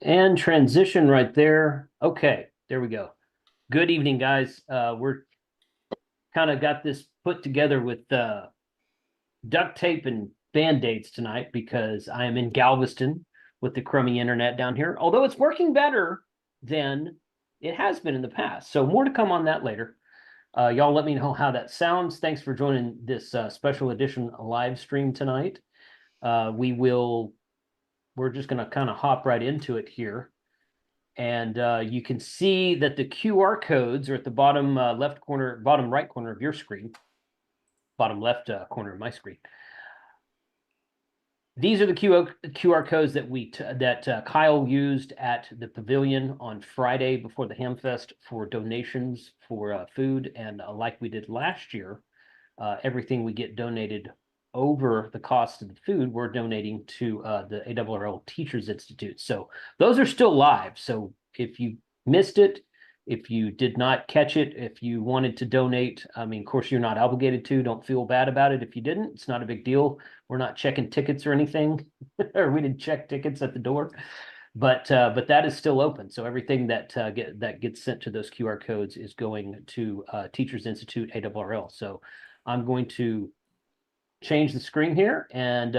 And transition right there. Okay, there we go. Good evening, guys. We're kind of got this put together with duct tape and band-aids tonight because I am in Galveston with the crummy internet down here, although it's working better than it has been in the past. So more to come on that later. Y'all let me know how that sounds. Thanks for joining this special edition live stream tonight. We're just going to kind of hop right into it here. And you can see that the QR codes are at the bottom left corner, bottom right corner of your screen, bottom left corner of my screen. These are the QR codes that Kyle used at the pavilion on Friday before the Hamfest for donations for food. And like we did last year, everything we get donated over the cost of the food, we're donating to the ARRL Teachers Institute. So those are still live. So if you missed it, if you did not catch it, if you wanted to donate, I mean, of course, you're not obligated to. Don't feel bad about it if you didn't. It's not a big deal. We're not checking tickets or anything, or we didn't check tickets at the door. But that is still open. So everything that gets sent to those QR codes is going to Teachers Institute ARRL. So I'm going to change the screen here and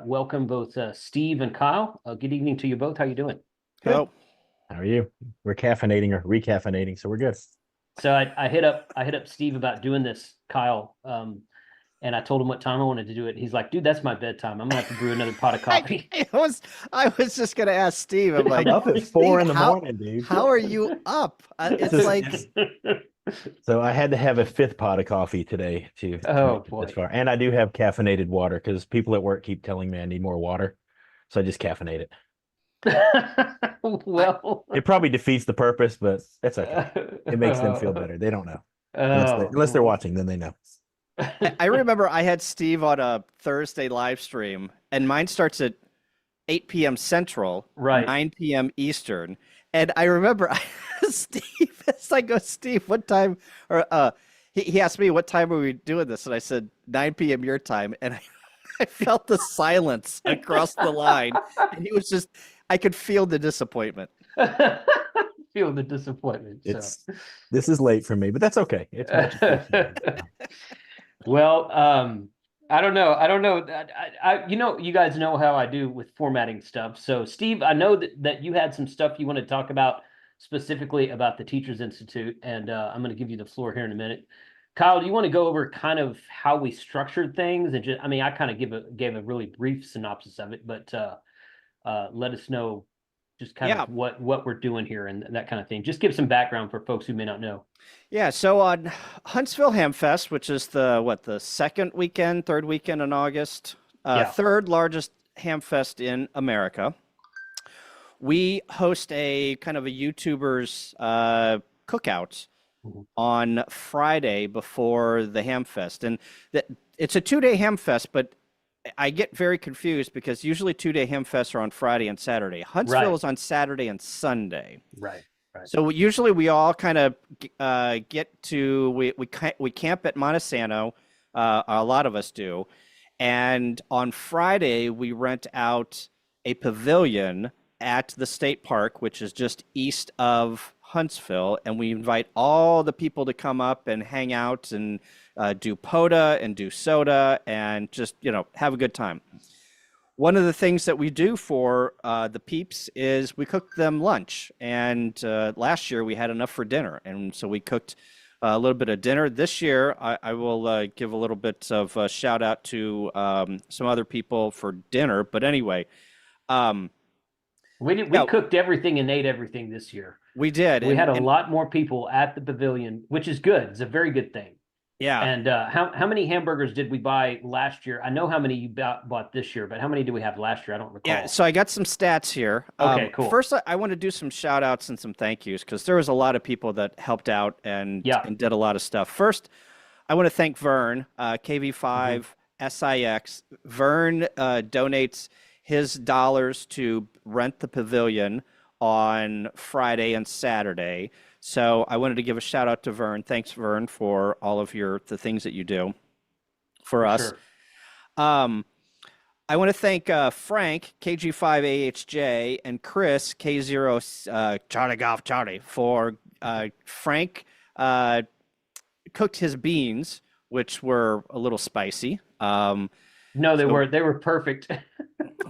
welcome both Steve and Kyle. Good evening to you both. How you doing? Good. Oh, how are you? We're caffeinating or recaffeinating, so we're good. So I hit up Steve about doing this, Kyle, and I told him what time I wanted to do it. He's like, "Dude, that's my bedtime. I'm gonna have to brew another pot of coffee." I was just gonna ask Steve. I'm like, I'm up at 4 in the morning, dude. How are you up? It's like. So I had to have a fifth pot of coffee today to make it this far. And I do have caffeinated water because people at work keep telling me I need more water. So I just caffeinate it. Well, it probably defeats the purpose, but that's okay. It makes them feel better. They don't know. Unless they're watching, then they know. I remember I had Steve on a Thursday live stream, and mine starts at 8 p.m. Central, right? 9 p.m. Eastern. And I remember Steve, as I go, Steve, what time? Or he asked me, what time are we doing this? And I said, 9 p.m. your time. And I felt the silence across the line. And he was just, I could feel the disappointment. Feel the disappointment. This is late for me, but that's okay. It's much appreciated. Well, I don't know. You guys know how I do with formatting stuff. So Steve, I know that you had some stuff you want to talk about specifically about the Teachers Institute, and I'm going to give you the floor here in a minute. Kyle, do you want to go over kind of how we structured things? And just, I mean, I kind of gave a really brief synopsis of it, but let us know just kind of what we're doing here and that kind of thing. Just give some background for folks who may not know. Yeah, so on Huntsville Hamfest, which is the second weekend, third weekend in August, third largest Hamfest in America, we host a kind of a YouTubers cookout on Friday before the Hamfest. And it's a 2-day Hamfest, but I get very confused because usually 2-day Hamfests are on Friday and Saturday. Huntsville is on Saturday and Sunday. Right. So usually we all kind of we camp at Monte Sano. A lot of us do. And on Friday, we rent out a pavilion at the state park, which is just east of Huntsville. And we invite all the people to come up and hang out and do POTA and do soda and just, have a good time. One of the things that we do for the peeps is we cook them lunch. And last year we had enough for dinner. And so we cooked a little bit of dinner. This year, I will give a little bit of a shout out to some other people for dinner. But anyway. We cooked everything and ate everything this year. We did. We had a lot more people at the pavilion, which is good. It's a very good thing. Yeah. And how many hamburgers did we buy last year? I know how many you bought this year, but how many do we have last year? I don't recall. Yeah, so I got some stats here. Okay, cool. First, I want to do some shout outs and some thank yous because there was a lot of people that helped out and did a lot of stuff. First, I want to thank Vern, KV5 SIX. Vern donates his dollars to rent the pavilion on Friday and Saturday. So I wanted to give a shout out to Vern. Thanks, Vern, for all of the things that you do for us. Sure. I I want to thank Frank, KG5AHJ, and Chris, K0 Charlie Golf Charlie, for Frank cooked his beans, which were a little spicy. No, they weren't. They were perfect.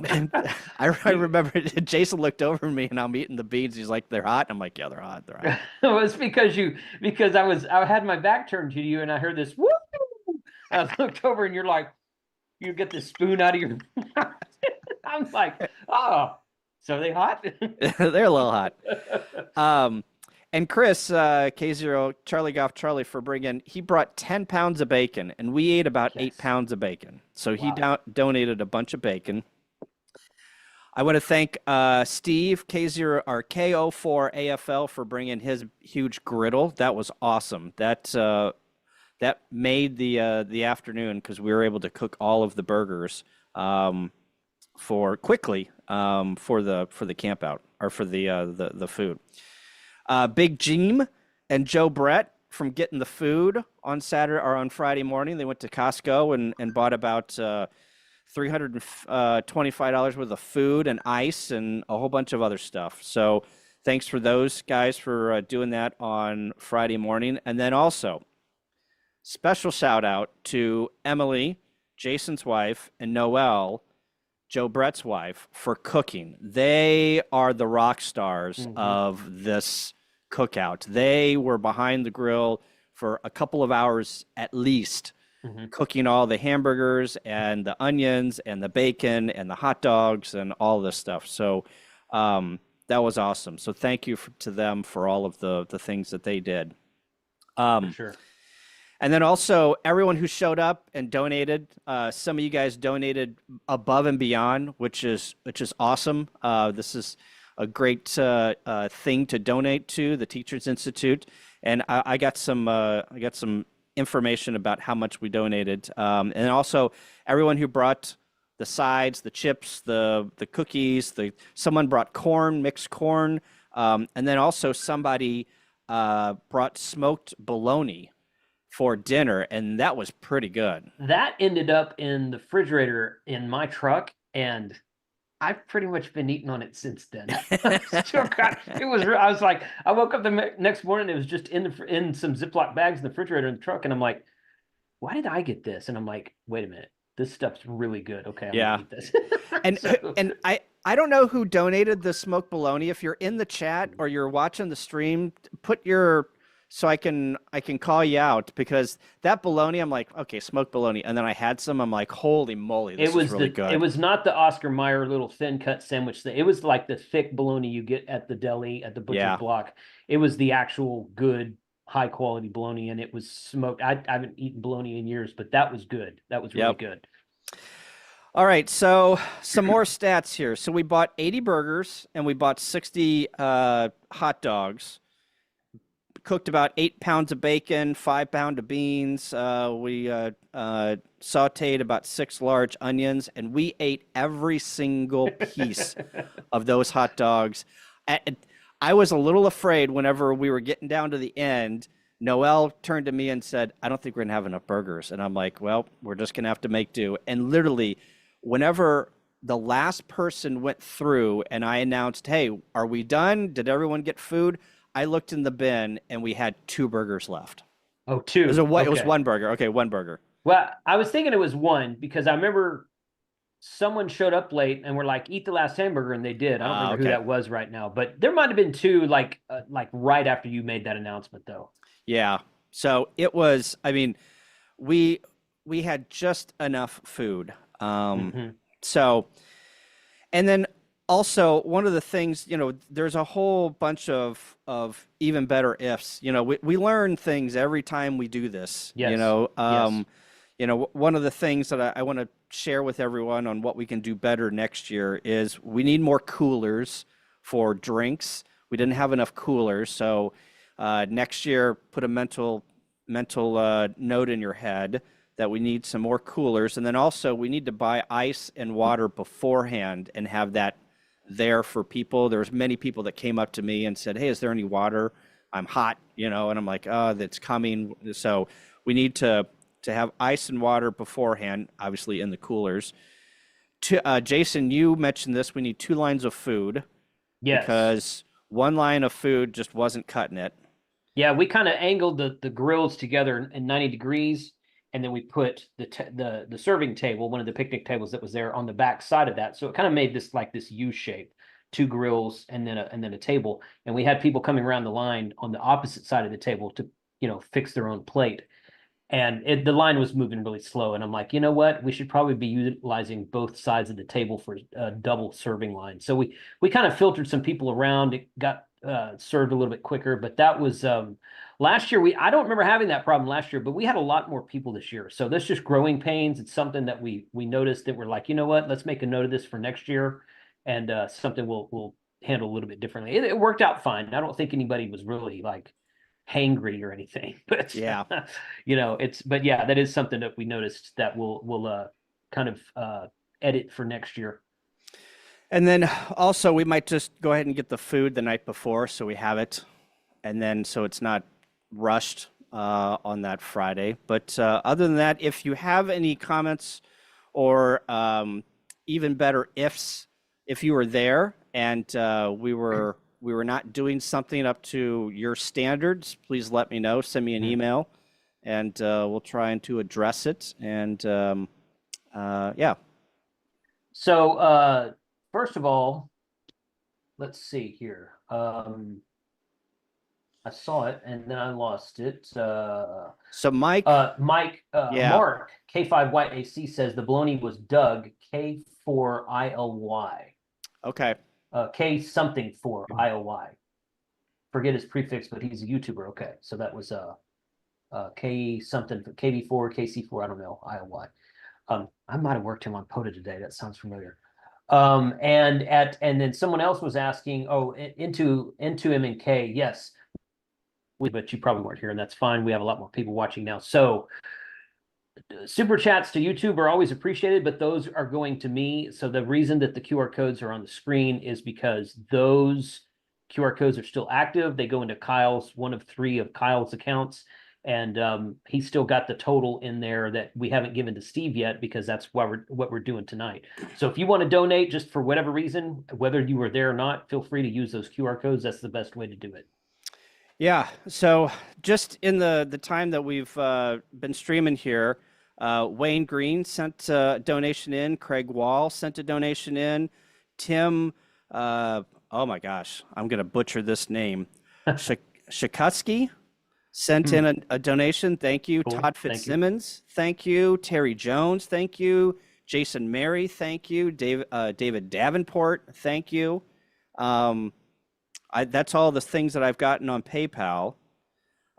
And I remember Jason looked over at me and I'm eating the beans. He's like, "They're hot." I'm like, "Yeah, they're hot. They're hot." It was because I had my back turned to you and I heard this woo. I looked over and you're like, you get the spoon out of your mouth. I'm like, oh, so are they hot? They're a little hot. And Chris, K0 Charlie Golf Charlie, he brought 10 pounds of bacon, and we ate about 8 pounds of bacon. So he donated a bunch of bacon. I want to thank Steve, K0 or KO4 AFL, for bringing his huge griddle. That was awesome. That made the afternoon, because we were able to cook all of the burgers for the camp out, or for the food. Big Jim and Joe Brett from getting the food on Saturday or on Friday morning. They went to Costco and bought about $325 worth of food and ice and a whole bunch of other stuff. So thanks for those guys for doing that on Friday morning. And then also special shout out to Emily, Jason's wife, and Noelle, Joe Brett's wife, for cooking. They are the rock stars of this cookout. They were behind the grill for a couple of hours at least, cooking all the hamburgers and the onions and the bacon and the hot dogs and all this stuff. So that was awesome. So thank you to them for all of the things that they did. For sure. And then also everyone who showed up and donated. Some of you guys donated above and beyond, which is awesome. This is a great thing to donate to the Teachers Institute. And I got some information about how much we donated. And also everyone who brought the sides, the chips, the cookies. Someone brought corn, mixed corn, and then also somebody brought smoked bologna for dinner, and that was pretty good. That ended up in the refrigerator in my truck, and I've pretty much been eating on it since then. It was. I was like, I woke up the next morning, it was just in some Ziploc bags in the refrigerator in the truck, and I'm like, why did I get this? And I'm like, wait a minute, this stuff's really good. Okay, I'm gonna eat this. And I don't know who donated the smoked bologna. If you're in the chat or you're watching the stream, put your, so I can call you out, because that bologna, I'm like, okay, smoked bologna. And then I had some, I'm like, holy moly, this is really good. It was not the Oscar Mayer little thin cut sandwich thing. It was like the thick bologna you get at the deli, at the butcher's block. It was the actual good, high quality bologna, and it was smoked. I haven't eaten bologna in years, but that was good. That was really good. All right, so some more stats here. So we bought 80 burgers and we bought 60 hot dogs. Cooked about 8 pounds of bacon, 5 pounds of beans. We sauteed about 6 large onions, and we ate every single piece of those hot dogs. I was a little afraid whenever we were getting down to the end. Noelle turned to me and said, "I don't think we're going to have enough burgers." And I'm like, well, we're just going to have to make do. And literally, whenever the last person went through and I announced, "Hey, are we done? Did everyone get food?" I looked in the bin and we had 2 burgers left. Oh, 2. It was one burger. Okay, 1 burger. Well, I was thinking it was 1 because I remember someone showed up late and were like, "Eat the last hamburger," and they did. I don't remember who that was right now, but there might have been 2 like right after you made that announcement, though. Yeah. So it was. I mean, we had just enough food. So, and then. Also, one of the things, there's a whole bunch of even better ifs. We learn things every time we do this. Yes. One of the things that I want to share with everyone on what we can do better next year is we need more coolers for drinks. We didn't have enough coolers, so next year, put a mental note in your head that we need some more coolers, and then also we need to buy ice and water beforehand and have that there for people. There's many people that came up to me and said, "Hey, is there any water? I'm hot," and I'm like, "Oh, that's coming." So we need to have ice and water beforehand, obviously in the coolers. Jason, you mentioned this. We need 2 lines of food Yes. because 1 line of food just wasn't cutting it. Yeah, we kind of angled the grills together in 90 degrees, and then we put the serving table, one of the picnic tables that was there, on the back side of that. So it kind of made this like this U shape, 2 grills and then a table. And we had people coming around the line on the opposite side of the table to, fix their own plate. And the line was moving really slow. And I'm like, you know what? We should probably be utilizing both sides of the table for a double serving line. So we kind of filtered some people around. It got served a little bit quicker. But that was last year. I don't remember having that problem last year, but we had a lot more people this year. So that's just growing pains. It's something that we noticed that we're like, you know what? Let's make a note of this for next year, and something we'll handle a little bit differently. It worked out fine. I don't think anybody was really like hangry or anything, but Yeah. but yeah, that is something that we noticed that we'll kind of edit for next year. And then also we might just go ahead and get the food the night before so we have it, and then so it's not rushed on that Friday. But other than that, if you have any comments or even better ifs, if you were there and we were not doing something up to your standards, please let me know. Send me an email, and we'll try and to address it. And yeah. So first of all, let's see here. I saw it and then I lost it. So Mike, yeah. Mark K5YAC says the bologna was Doug K4ILY. Okay. K something for IOY. Forget his prefix, but he's a YouTuber. Okay, so that was K something, KB4, KC4. I don't know, IOY. I might have worked him on POTA today. That sounds familiar. And then someone else was asking, into M&K. Yes, but you probably weren't here, and that's fine. We have a lot more people watching now. So super chats to YouTube are always appreciated, but those are going to me. So the reason that the QR codes are on the screen is because those QR codes are still active. They go into one of 3 of Kyle's accounts, and he's still got the total in there that we haven't given to Steve yet, because that's what we're doing tonight. So if you want to donate just for whatever reason, whether you were there or not, feel free to use those QR codes. That's the best way to do it. Yeah. So just in the time that we've been streaming here, Wayne Green sent a donation in. Craig Wall sent a donation in. Tim, oh my gosh, I'm going to butcher this name. Shikutsky sent in a donation. Thank you. Cool. Todd Fitzsimmons, thank you. Terry Jones, thank you. Jason Mary, thank you. David Davenport, thank you. That's all the things that I've gotten on PayPal.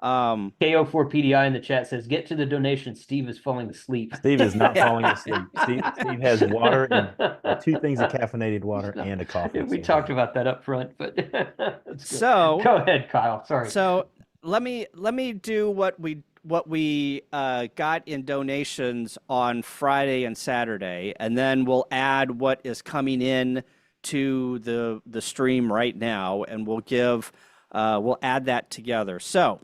KO4PDI in the chat says, get to the donation. Steve is falling asleep. Steve is not falling asleep. Steve has water and 2 things of caffeinated water and a coffee. We talked about that up front, but so go ahead, Kyle. Sorry. So let me do what we got in donations on Friday and Saturday, and then we'll add what is coming in to the stream right now, and we'll add that together. So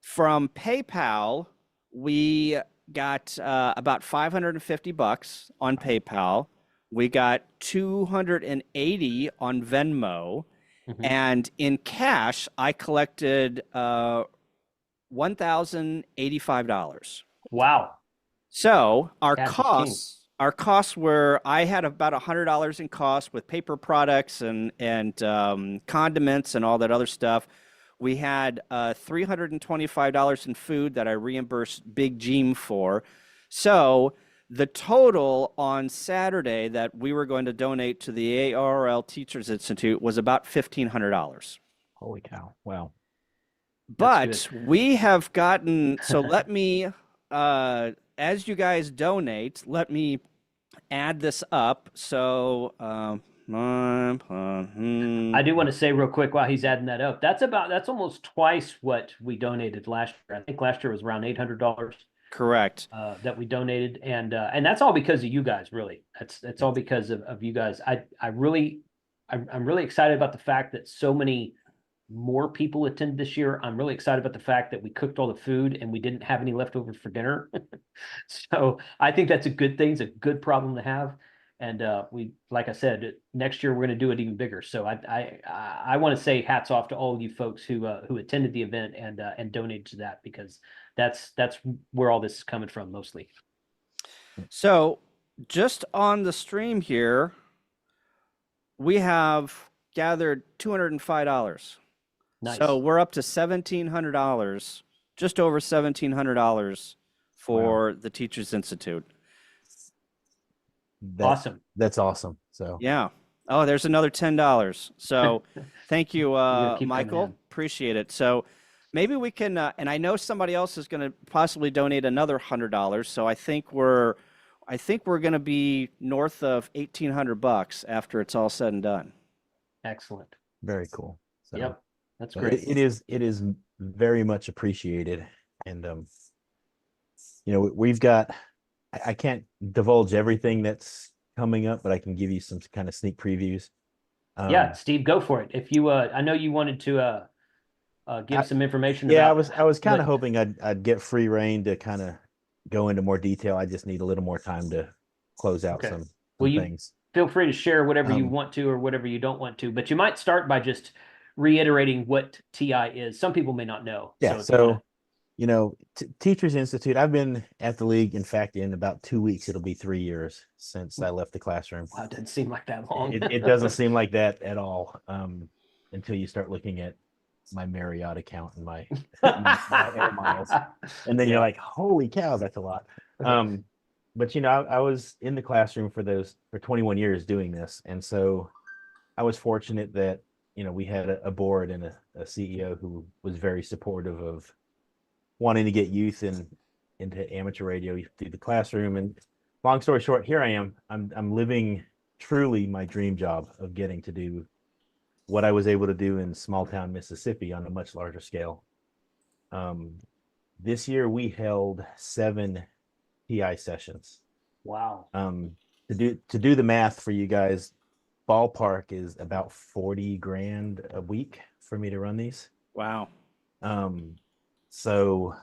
from PayPal, we got about $550 on PayPal. We got $280 on Venmo, and in cash, I collected $1,085. Wow! So our costs were, I had about $100 in costs with paper products and condiments and all that other stuff. We had $325 in food that I reimbursed Big Jim for. So the total on Saturday that we were going to donate to the ARRL Teachers Institute was about $1,500. Holy cow. Wow. But we have gotten, so let me, as you guys donate, let me add this up. So I do want to say real quick while he's adding that up, that's almost twice what we donated last year. I think last year was around $800. Correct. That we donated, and that's all because of you guys. Really, it's all because of you guys. I'm really excited about the fact that so many more people attend this year. I'm really excited about the fact that we cooked all the food and we didn't have any leftover for dinner. So I think that's a good thing. It's a good problem to have. And we, like I said, next year we're going to do it even bigger. So I want to say hats off to all of you folks who attended the event and donated to that, because that's where all this is coming from mostly. So just on the stream here, we have gathered $205. Nice. So we're up to $1,700, just over $1,700 for the Teachers Institute. Awesome. That's awesome. So yeah. Oh, there's another $10. So thank you, Michael. Appreciate it. So maybe we can, and I know somebody else is going to possibly donate another $100. So I think we're going to be north of $1,800 after it's all said and done. Excellent. Very cool. So, yep. That's great. It is very much appreciated. And, we've got, I can't divulge everything that's coming up, but I can give you some kind of sneak previews. Yeah, Steve, go for it. If you, I know you wanted to give some information. Yeah, I was kind of hoping I'd get free reign to kind of go into more detail. I just need a little more time to close out some things. Feel free to share whatever you want to or whatever you don't want to, but you might start by just reiterating what TI is. Some people may not know. Yeah, Teachers Institute, I've been at the league, in fact, in about 2 weeks, it'll be 3 years since I left the classroom. Wow, it doesn't seem like that long. It doesn't seem like that at all, until you start looking at my Marriott account and my air miles. And then you're like, holy cow, that's a lot. But I was in the classroom for 21 years doing this. And so I was fortunate that, we had a board and a CEO who was very supportive of wanting to get youth into amateur radio through the classroom. And long story short, here I am. I'm living truly my dream job of getting to do what I was able to do in small town Mississippi on a much larger scale. This year we held 7 TI sessions. Wow. To do the math for you guys, ballpark is about 40 grand a week for me to run these. Wow. So,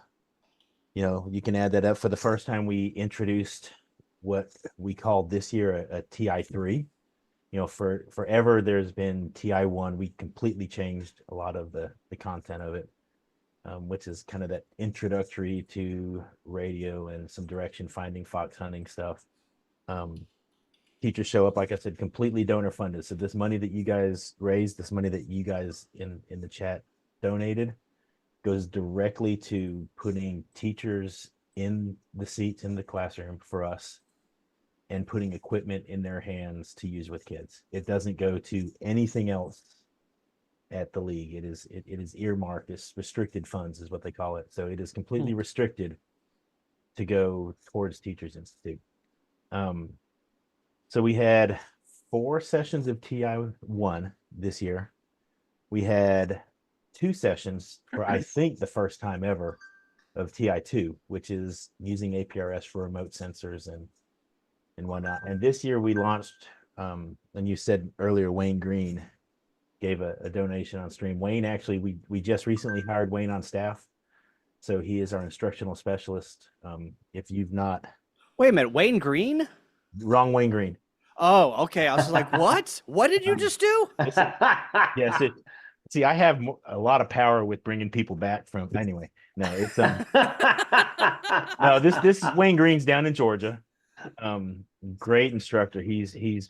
you can add that up. For the first time, we introduced what we called this year a TI3. Forever there's been TI1. We completely changed a lot of the content of it, which is kind of that introductory to radio and some direction finding, fox hunting stuff. Teachers show up, like I said, completely donor funded. So this money that you guys raised, this money that you guys in the chat donated, goes directly to putting teachers in the seats in the classroom for us and putting equipment in their hands to use with kids. It doesn't go to anything else at the league. It is earmarked as restricted funds is what they call it. So it is completely restricted to go towards Teachers Institute. So we had 4 sessions of TI1 this year. We had 2 sessions for, I think, the first time ever of TI2, which is using APRS for remote sensors and whatnot. And this year we launched, and you said earlier, Wayne Green gave a donation on stream. Wayne, actually, we just recently hired Wayne on staff. So he is our instructional specialist. If you've not. Wait a minute, Wayne Green? Wrong Wayne Green. Oh, okay. I was like, what? What did you just do? Yes. See, I have a lot of power with bringing people back from. Anyway, no, it's no. This is Wayne Green's down in Georgia. Great instructor. He's.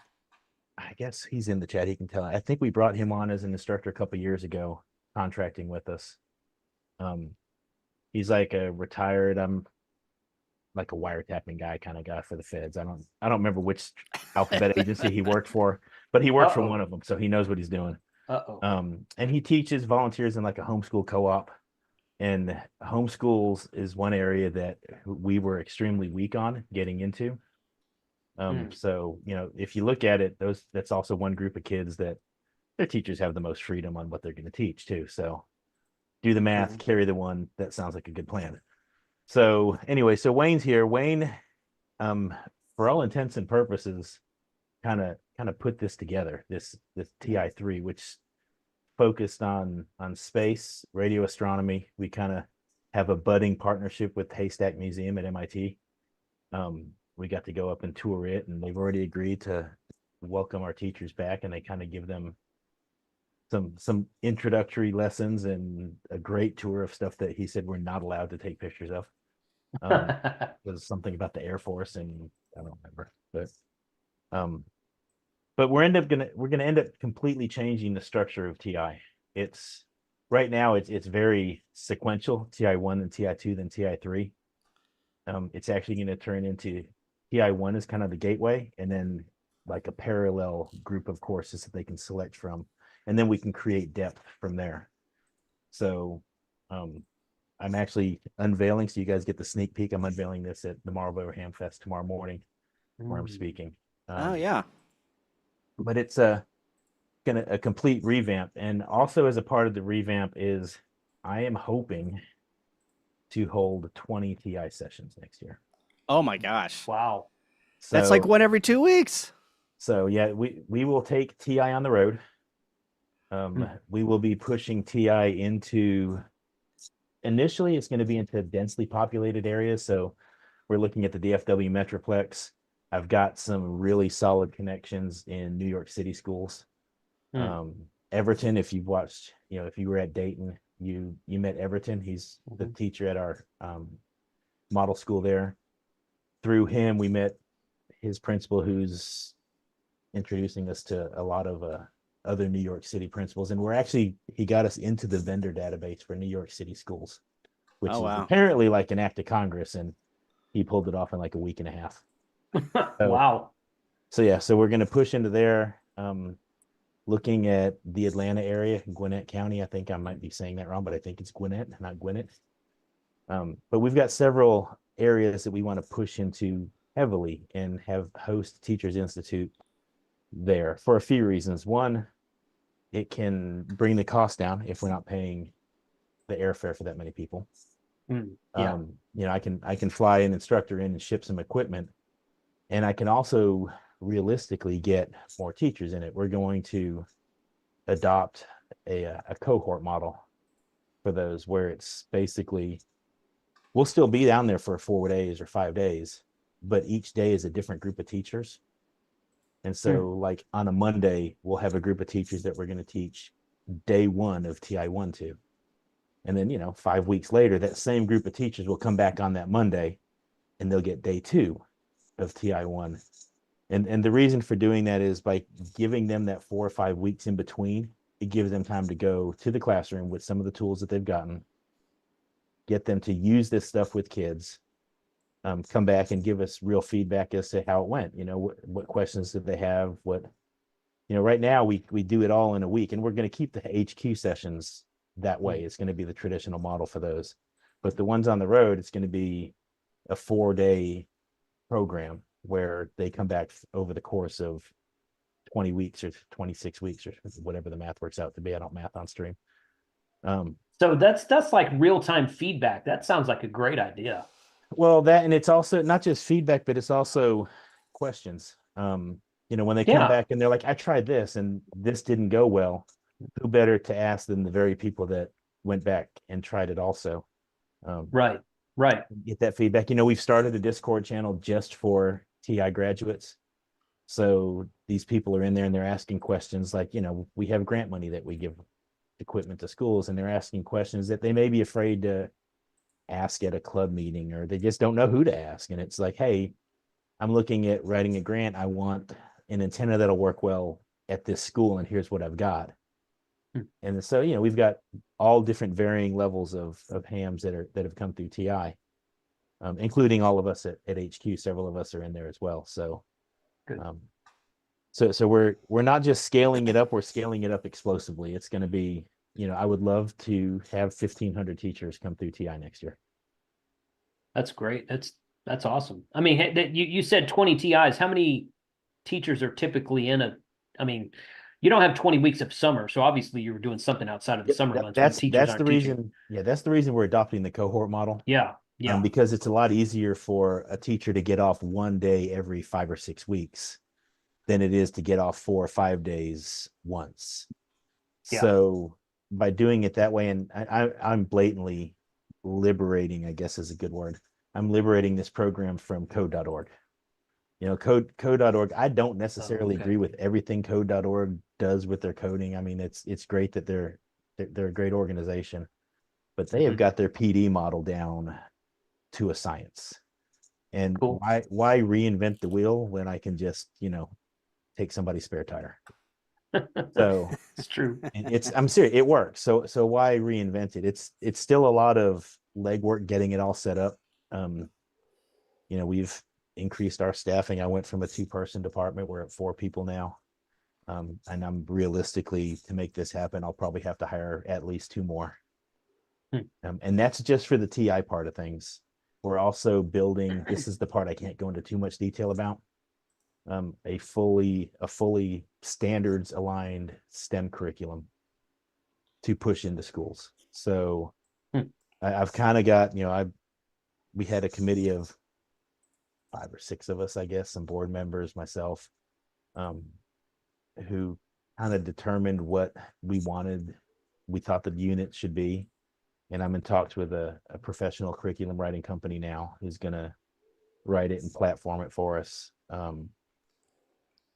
I guess he's in the chat. He can tell. I think we brought him on as an instructor a couple years ago, contracting with us. He's like a retired. Like a wiretapping guy kind of guy for the feds. I don't remember which alphabet agency he worked for, but he worked for one of them, so he knows what he's doing. And he teaches volunteers in like a homeschool co-op, and homeschools is one area that we were extremely weak on getting into. So if you look at it, that's also one group of kids that their teachers have the most freedom on what they're going to teach too. So do the math, carry the one. That sounds like a good plan. So anyway, so Wayne's here. Wayne, for all intents and purposes, kind of put this together, this TI3, which focused on space, radio astronomy. We kind of have a budding partnership with Haystack Museum at MIT. We got to go up and tour it, and they've already agreed to welcome our teachers back, and they kind of give them some introductory lessons and a great tour of stuff that he said we're not allowed to take pictures of. Was something about the Air Force, and I don't remember, but we're gonna end up completely changing the structure of TI. It's right now it's very sequential, TI1 and TI2 then TI3. It's actually going to turn into TI1 is kind of the gateway, and then like a parallel group of courses that they can select from, and then we can create depth from there. So I'm actually unveiling, so you guys get the sneak peek. I'm unveiling this at the Marlboro Hamfest tomorrow morning, where I'm speaking. Oh yeah. But it's a complete revamp, and also as a part of the revamp is I am hoping to hold 20 TI sessions next year. Oh my gosh. Wow. So That's like one every 2 weeks. So yeah, we will take TI on the road. We will be pushing TI into, initially it's going to be into densely populated areas. So we're looking at the DFW Metroplex. I've got some really solid connections in New York City schools. Everton, if you've watched, if you were at Dayton, you met Everton. He's the teacher at our model school there. Through him, we met his principal, who's introducing us to a lot of other New York City principals. And he got us into the vendor database for New York City schools, which is apparently like an act of Congress. And he pulled it off in like a week and a half. Wow. So yeah, so we're going to push into there. Looking at the Atlanta area, Gwinnett County. I think I might be saying that wrong, but I think it's Gwinnett, not Gwinnett. But we've got several areas that we want to push into heavily and have host Teachers Institute there for a few reasons. One, it can bring the cost down if we're not paying the airfare for that many people. Yeah. I can fly an instructor in and ship some equipment, and I can also realistically get more teachers in it. We're going to adopt a cohort model for those, where it's basically we'll still be down there for 4 days or 5 days, but each day is a different group of teachers. And so like on a Monday, we'll have a group of teachers that we're going to teach day 1 of TI1 to. And then, 5 weeks later, that same group of teachers will come back on that Monday and they'll get day 2 of TI1. And the reason for doing that is by giving them that 4 or 5 weeks in between, it gives them time to go to the classroom with some of the tools that they've gotten, get them to use this stuff with kids, come back and give us real feedback as to how it went. What questions did they have? Right now we do it all in a week, and we're going to keep the HQ sessions that way. It's going to be the traditional model for those. But the ones on the road, it's going to be a 4-day program where they come back over the course of 20 weeks or 26 weeks or whatever the math works out to be. I don't math on stream. So that's like real-time feedback. That sounds like a great idea. Well, and it's also not just feedback, but it's also questions. When they come back and they're like, I tried this and this didn't go well, who better to ask than the very people that went back and tried it also. Right. Get that feedback. We've started a Discord channel just for TI graduates. So these people are in there and they're asking questions like, we have grant money that we give equipment to schools, and they're asking questions that they may be afraid to ask at a club meeting, or they just don't know who to ask. And it's like, hey, I'm looking at writing a grant. I want an antenna that'll work well at this school, and here's what I've got. And so, we've got all different varying levels of hams that have come through TI, including all of us at HQ. Several of us are in there as well. So, so we're not just scaling it up; we're scaling it up explosively. It's going to be, I would love to have 1,500 teachers come through TI next year. That's great. That's awesome. I mean, you said 20 TIs. How many teachers are typically in a? I mean, you don't have 20 weeks of summer, so obviously you're doing something outside of the summer months. That's the reason. Yeah, that's the reason we're adopting the cohort model. Yeah. Because it's a lot easier for a teacher to get off 1 day every 5 or 6 weeks than it is to get off 4 or 5 days once. Yeah. So by doing it that way, and I'm blatantly liberating, I guess is a good word. I'm liberating this program from code.org. Code.org, I don't necessarily okay. agree with everything code.org does with their coding. I mean, it's great that they're a great organization, but they have got their PD model down to a science. And Cool. why reinvent the wheel when I can just, take somebody's spare tire? So It's true. and I'm serious, it works. So why reinvent it? It's still a lot of legwork getting it all set up. We've increased our staffing. I went from a 2-person department. We're at 4 people now. And I'm realistically, to make this happen, I'll probably have to hire at least 2 more. And that's just for the TI part of things. We're also building, this is the part I can't go into too much detail about, a fully standards aligned STEM curriculum to push into schools. So I've kind of got, we had a committee of 5 or 6 of us, I guess, some board members, myself, who kind of determined what we thought the unit should be. And I'm in talks with a professional curriculum writing company now who's going to write it and platform it for us.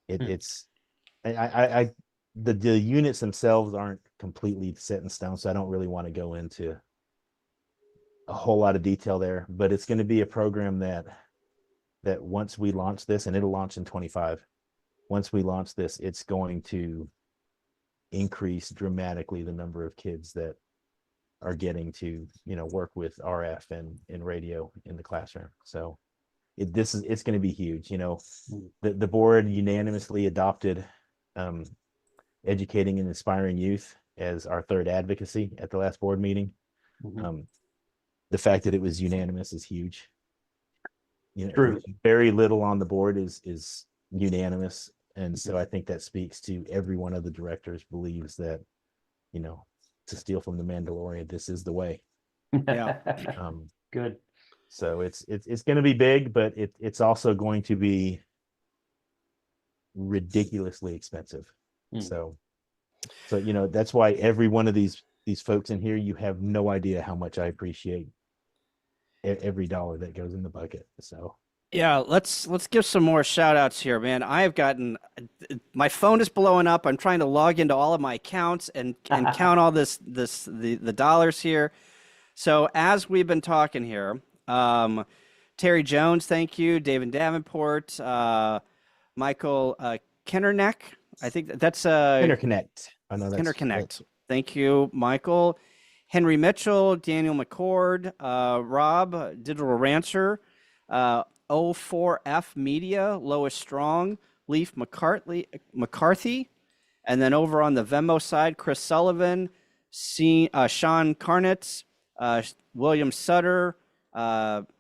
It's the units themselves aren't completely set in stone, so I don't really want to go into a whole lot of detail there, but it's going to be a program that once we launch this, and it'll launch in 25, once we launch this, it's going to increase dramatically the number of kids that are getting to, work with RF and radio in the classroom. So it's going to be huge. The board unanimously adopted educating and inspiring youth as our 3rd advocacy at the last board meeting. The fact that it was unanimous is huge. True. Very little on the board is unanimous. And so I think that speaks to every one of the directors believes that, to steal from the Mandalorian, this is the way. Yeah. Good. So it's going to be big, but it's also going to be ridiculously expensive. So that's why every one of these folks in here, you have no idea how much I appreciate every dollar that goes in the bucket. So Yeah, let's give some more shout outs here, man. I've gotten my phone is blowing up. I'm trying to log into all of my accounts and count all the dollars here. So as we've been talking here, Terry Jones, thank you. David Davenport, Michael Kennerneck. I think that's Interconnect. I know that's Interconnect. Thank you, Michael. Henry Mitchell, Daniel McCord, Rob, Digital Rancher, O4F Media, Lois Strong, Leaf McCarthy, and then over on the Venmo side, Chris Sullivan, Sean Carnitz, William Sutter,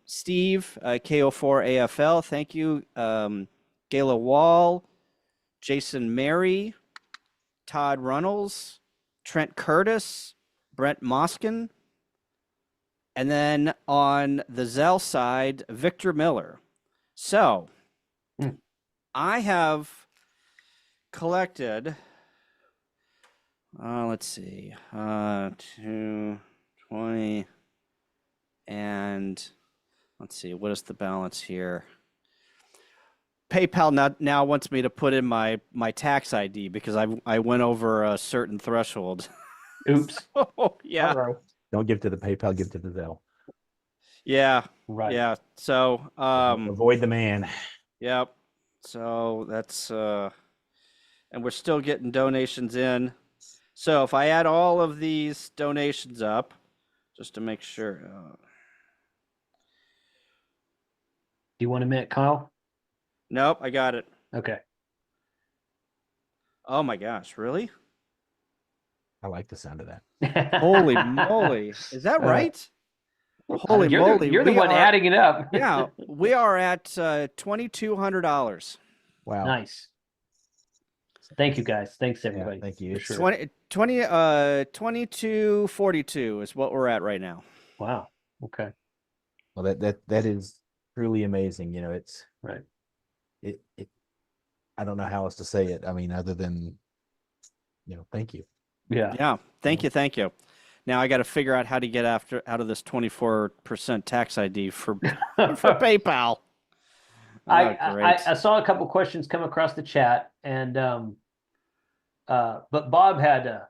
Steve, KO4AFL, thank you, Gayla Wall, Jason Mary, Todd Runnels, Trent Curtis, Brent Moskin, and then on the Zell side, Victor Miller. So I have collected, let's see, 220, and let's see, what is the balance here? PayPal now wants me to put in my tax ID because I went over a certain threshold. Oops. Oh, yeah. Don't give to the PayPal, give to the Zelle. Yeah. Right. Yeah. So avoid the man. Yep. So that's and we're still getting donations in. So if I add all of these donations up, just to make sure. Do you want a minute, Kyle? Nope, I got it. Okay. Oh my gosh, really? I like the sound of that. Holy moly. Is that right? Holy moly. You're the one adding it up. Yeah, we are at $2,200. Wow. Nice. Thank you, guys. Thanks, everybody. Yeah, thank you. Sure. 2242 is what we're at right now. Wow. Okay. Well, that is truly amazing. It's right. It I don't know how else to say it. I mean, other than, thank you. Yeah. Yeah. Thank you. Thank you. Now I got to figure out how to get out of this 24% tax ID for for PayPal. Oh, I great. saw a couple questions come across the chat, and but Bob had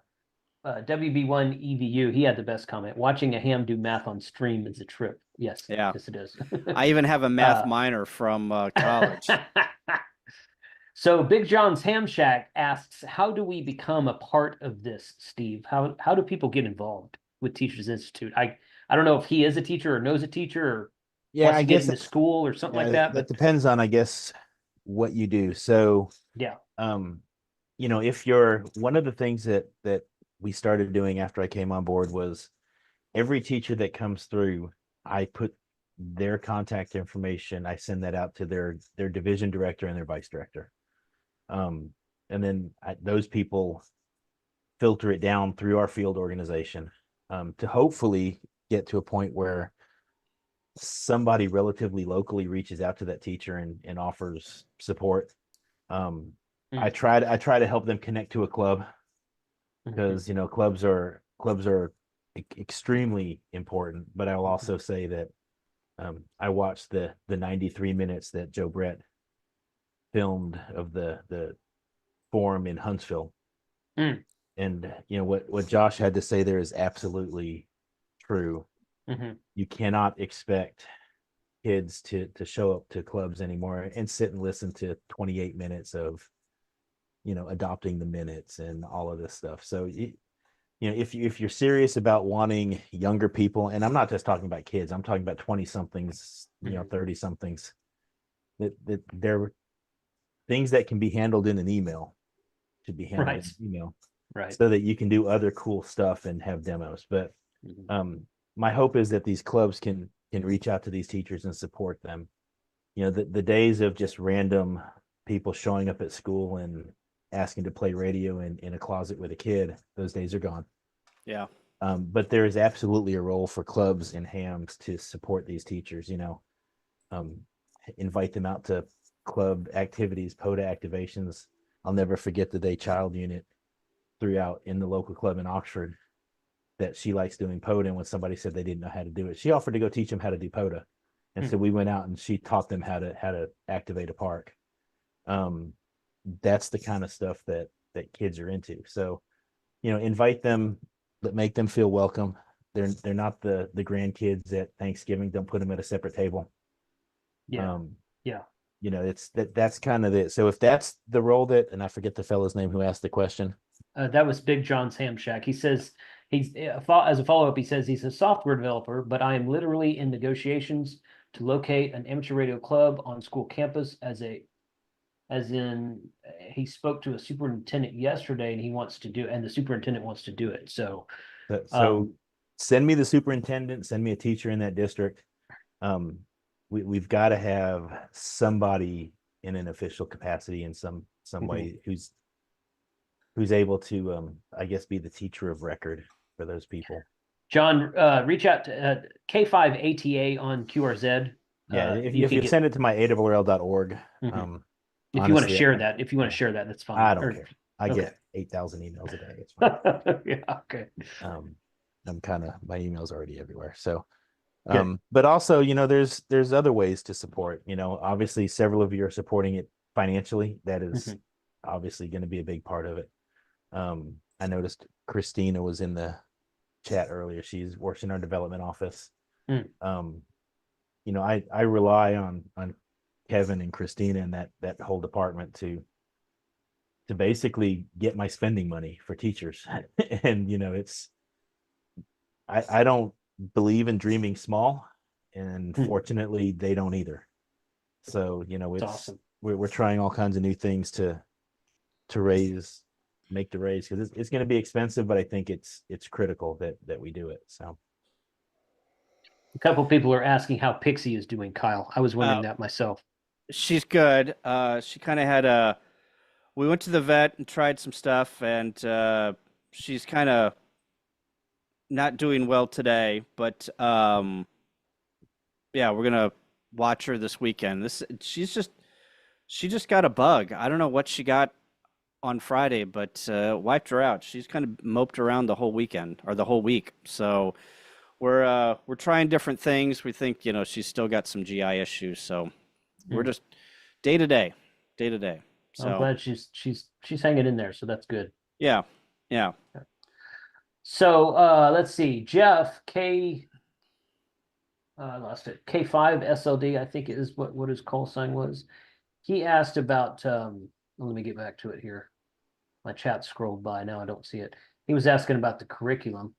WB1 EVU. He had the best comment. Watching a ham do math on stream is a trip. Yes, Yeah. yes, it is. I even have a math Uh, minor from college. So Big John's Ham Shack asks, how do we become a part of this, Steve? How do people get involved with Teachers Institute? I don't know if he is a teacher or knows a teacher or Yeah, wants I to get guess into school or something like that. that But depends on, I guess, what you do. So, yeah, if you're one of the things that we started doing after I came on board was every teacher that comes through, I put their contact information, I send that out to their division director and their vice director. And then those people filter it down through our field organization, to hopefully get to a point where somebody relatively locally reaches out to that teacher and offers support. I try to help them connect to a club, because clubs are extremely important. But I'll also say that I watched the 93 minutes that Joe Brett filmed of the forum in Huntsville. Mm. And what Josh had to say there is absolutely true. You cannot expect kids to show up to clubs anymore and sit and listen to 28 minutes of adopting the minutes and all of this stuff. So if you're serious about wanting younger people, and I'm not just talking about kids, I'm talking about 20 somethings, 30 somethings, that there are things that can be handled in an email should be handled in an email, Right. so that you can do other cool stuff and have demos. But my hope is that these clubs can reach out to these teachers and support them. The days of just random people showing up at school and asking to play radio in a closet with a kid, those days are gone. Yeah. But there is absolutely a role for clubs and hams to support these teachers. Invite them out to club activities, POTA activations. I'll never forget the day child unit threw out in the local club in Oxford that she likes doing POTA, and when somebody said they didn't know how to do it, she offered to go teach them how to do POTA. And so we went out and she taught them how to activate a park. That's the kind of stuff that kids are into. So, invite them, but make them feel welcome. They're not the grandkids at Thanksgiving. Don't put them at a separate table. Yeah. It's that's kind of it. So if that's the role and I forget the fellow's name who asked the question. That was Big John's Ham Shack. He says as a follow-up, he says he's a software developer, but I am literally in negotiations to locate an amateur radio club on school campus he spoke to a superintendent yesterday and the superintendent wants to do it. So send me the superintendent, send me a teacher in that district. We've got to have somebody in an official capacity in some way who's able to I guess be the teacher of record for those people. John, reach out to K5ATA on QRZ. If you send it to my ARRL.org. If you want to share that, that's fine. I don't care. I get 8,000 emails a day. It's fine. Yeah, okay. My email's already everywhere. So but also, there's other ways to support. Obviously several of you are supporting it financially. That is obviously going to be a big part of it. I noticed Christina was in the chat earlier. She works in our development office. I rely on Kevin and Christina and that whole department to basically get my spending money for teachers. And I don't believe in dreaming small, and fortunately they don't either. So it's awesome. We're trying all kinds of new things to make the raise, because it's going to be expensive, but I think it's critical that we do it. So a couple people are asking how Pixie is doing, Kyle. I was wondering that myself. She's good. She kind of had we went to the vet and tried some stuff, and she's kind of not doing well today, but we're gonna watch her this weekend. She just got a bug. I don't know what she got on Friday, but wiped her out. She's kind of moped around the whole weekend or the whole week. So we're trying different things. We think, she's still got some GI issues. So we're just day to day, day to day. I'm So glad she's hanging in there, so that's good. yeah, yeah. So let's see. Jeff K I lost it. K5 SLD, I think is what his call sign was. He asked about let me get back to it here. My chat scrolled by, now I don't see it. He was asking about the curriculum.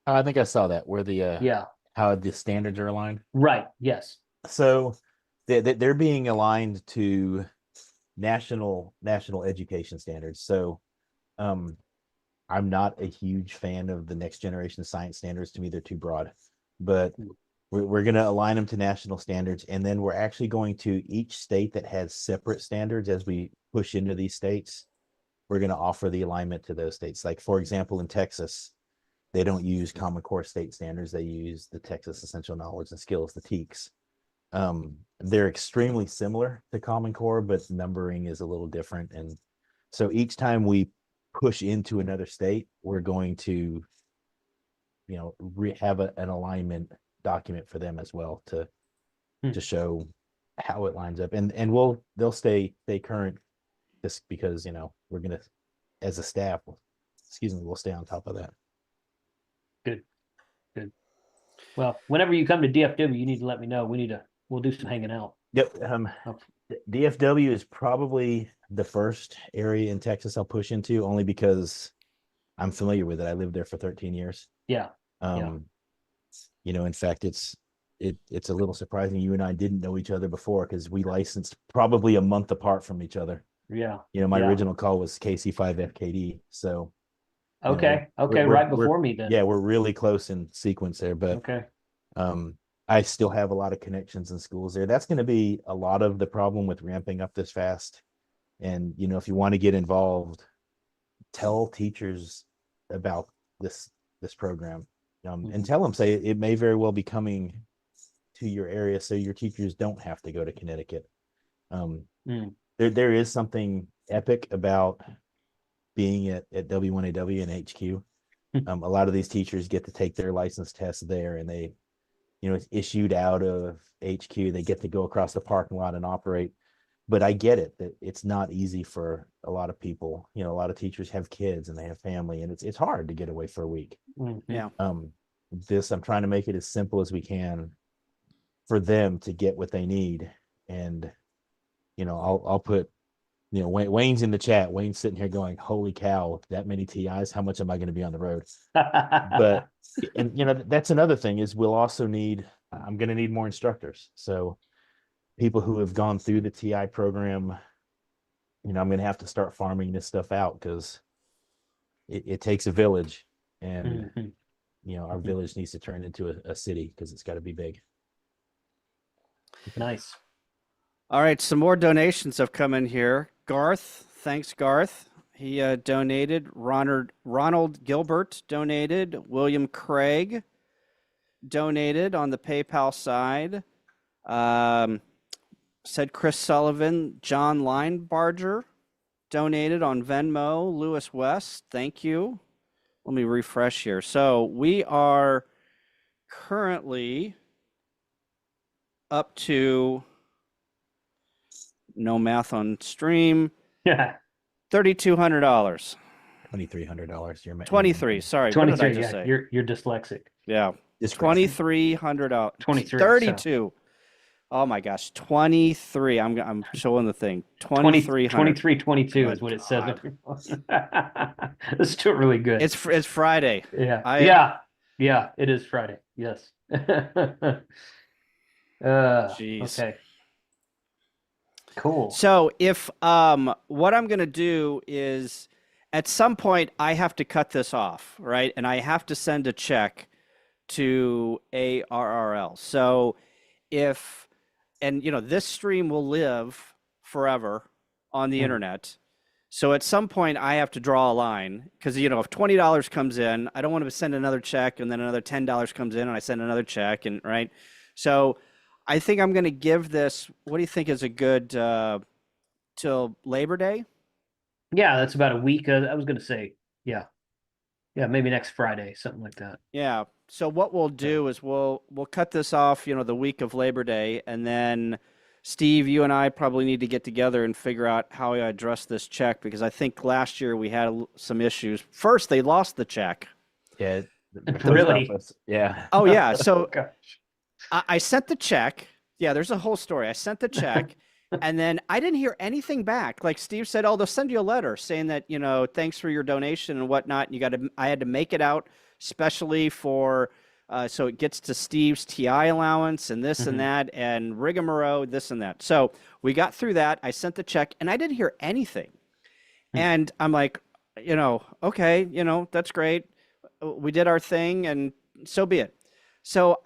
I think I saw that where the Yeah, how the standards are aligned. right. Yes. So they're being aligned to national education standards. So I'm not a huge fan of the next generation science standards. To me, they're too broad. But we're going to align them to national standards, and then we're actually going to each state that has separate standards as we push into these states. We're going to offer the alignment to those states. Like, for example, in Texas, they don't use Common Core state standards. They use the Texas Essential Knowledge and Skills, the TEKS. They're extremely similar to Common Core, but numbering is a little different. And so each time we push into another state, we're going to, have an alignment document for them as well to show how it lines up. And they'll stay current just because, we're going to, as a staff, we'll stay on top of that. Good. Well, whenever you come to DFW, you need to let me know. We'll do some hanging out. Yep. DFW is probably the first area in Texas I'll push into, only because I'm familiar with it. I lived there for 13 years. Yeah. In fact, it's a little surprising you and I didn't know each other before, because we licensed probably a month apart from each other. Yeah. My original call was KC5FKD. So Okay. we're Right before me then. Yeah, we're really close in sequence there, but okay. I still have a lot of connections in schools there. That's going to be a lot of the problem with ramping up this fast. And, if you want to get involved, tell teachers about this program, and tell them, say it may very well be coming to your area, so your teachers don't have to go to Connecticut. There is something epic about being at W1AW and HQ. A lot of these teachers get to take their license test there, and they, it's issued out of HQ. They get to go across the parking lot and operate. But I get it that it's not easy for a lot of people. A lot of teachers have kids and they have family, and it's hard to get away for a week. Yeah. I'm trying to make it as simple as we can for them to get what they need. And, I'll put, Wayne's in the chat. Wayne's sitting here going, holy cow, that many TIs, how much am I going to be on the road? But, and that's another thing is I'm going to need more instructors. So people who have gone through the TI program, I'm going to have to start farming this stuff out, because it takes a village, and our village needs to turn into a city, because it's got to be big. Nice. All right, some more donations have come in here. Garth, thanks, Garth. He donated. Ronald Gilbert donated. William Craig donated on the PayPal side. Said Chris Sullivan. John Linebarger donated on Venmo. Lewis West, thank you. Let me refresh here. So we are currently up to, no math on stream, Yeah. $3,200. $2,300. You're 23. Sorry, 23. what did I just say? You're dyslexic. Yeah, It's crazy. $2,300. 23. 32. Oh my gosh, 23. I'm showing the thing. 2300. 23, 22 is Good what it says. It's still really good. It's Friday. Yeah. Yeah, it is Friday. Yes. Jeez. Okay. Cool. So if what I'm gonna do is, at some point I have to cut this off, right? And I have to send a check to ARRL. So this stream will live forever on the internet. So at some point I have to draw a line, because if $20 comes in, I don't want to send another check, and then another $10 comes in and I send another check, and right. So I think I'm going to give this, what do you think is a good till Labor Day? Yeah, that's about a week. I was gonna say, yeah, yeah, maybe next Friday, something like that. Yeah. So what we'll do is we'll cut this off, the week of Labor Day, and then Steve, you and I probably need to get together and figure out how we address this check because I think last year we had some issues. First, they lost the check. Yeah. The post Really? office, yeah. Oh yeah. So Gosh. I sent the check. Yeah, there's a whole story. I sent the check, and then I didn't hear anything back. Like Steve said, "Oh, they'll send you a letter saying that thanks for your donation and whatnot." And I had to make it out specially for, so it gets to Steve's TI allowance and this and that and rigmarole, this and that. So we got through that. I sent the check, and I didn't hear anything. And I'm like, okay, that's great. We did our thing, and so be it. So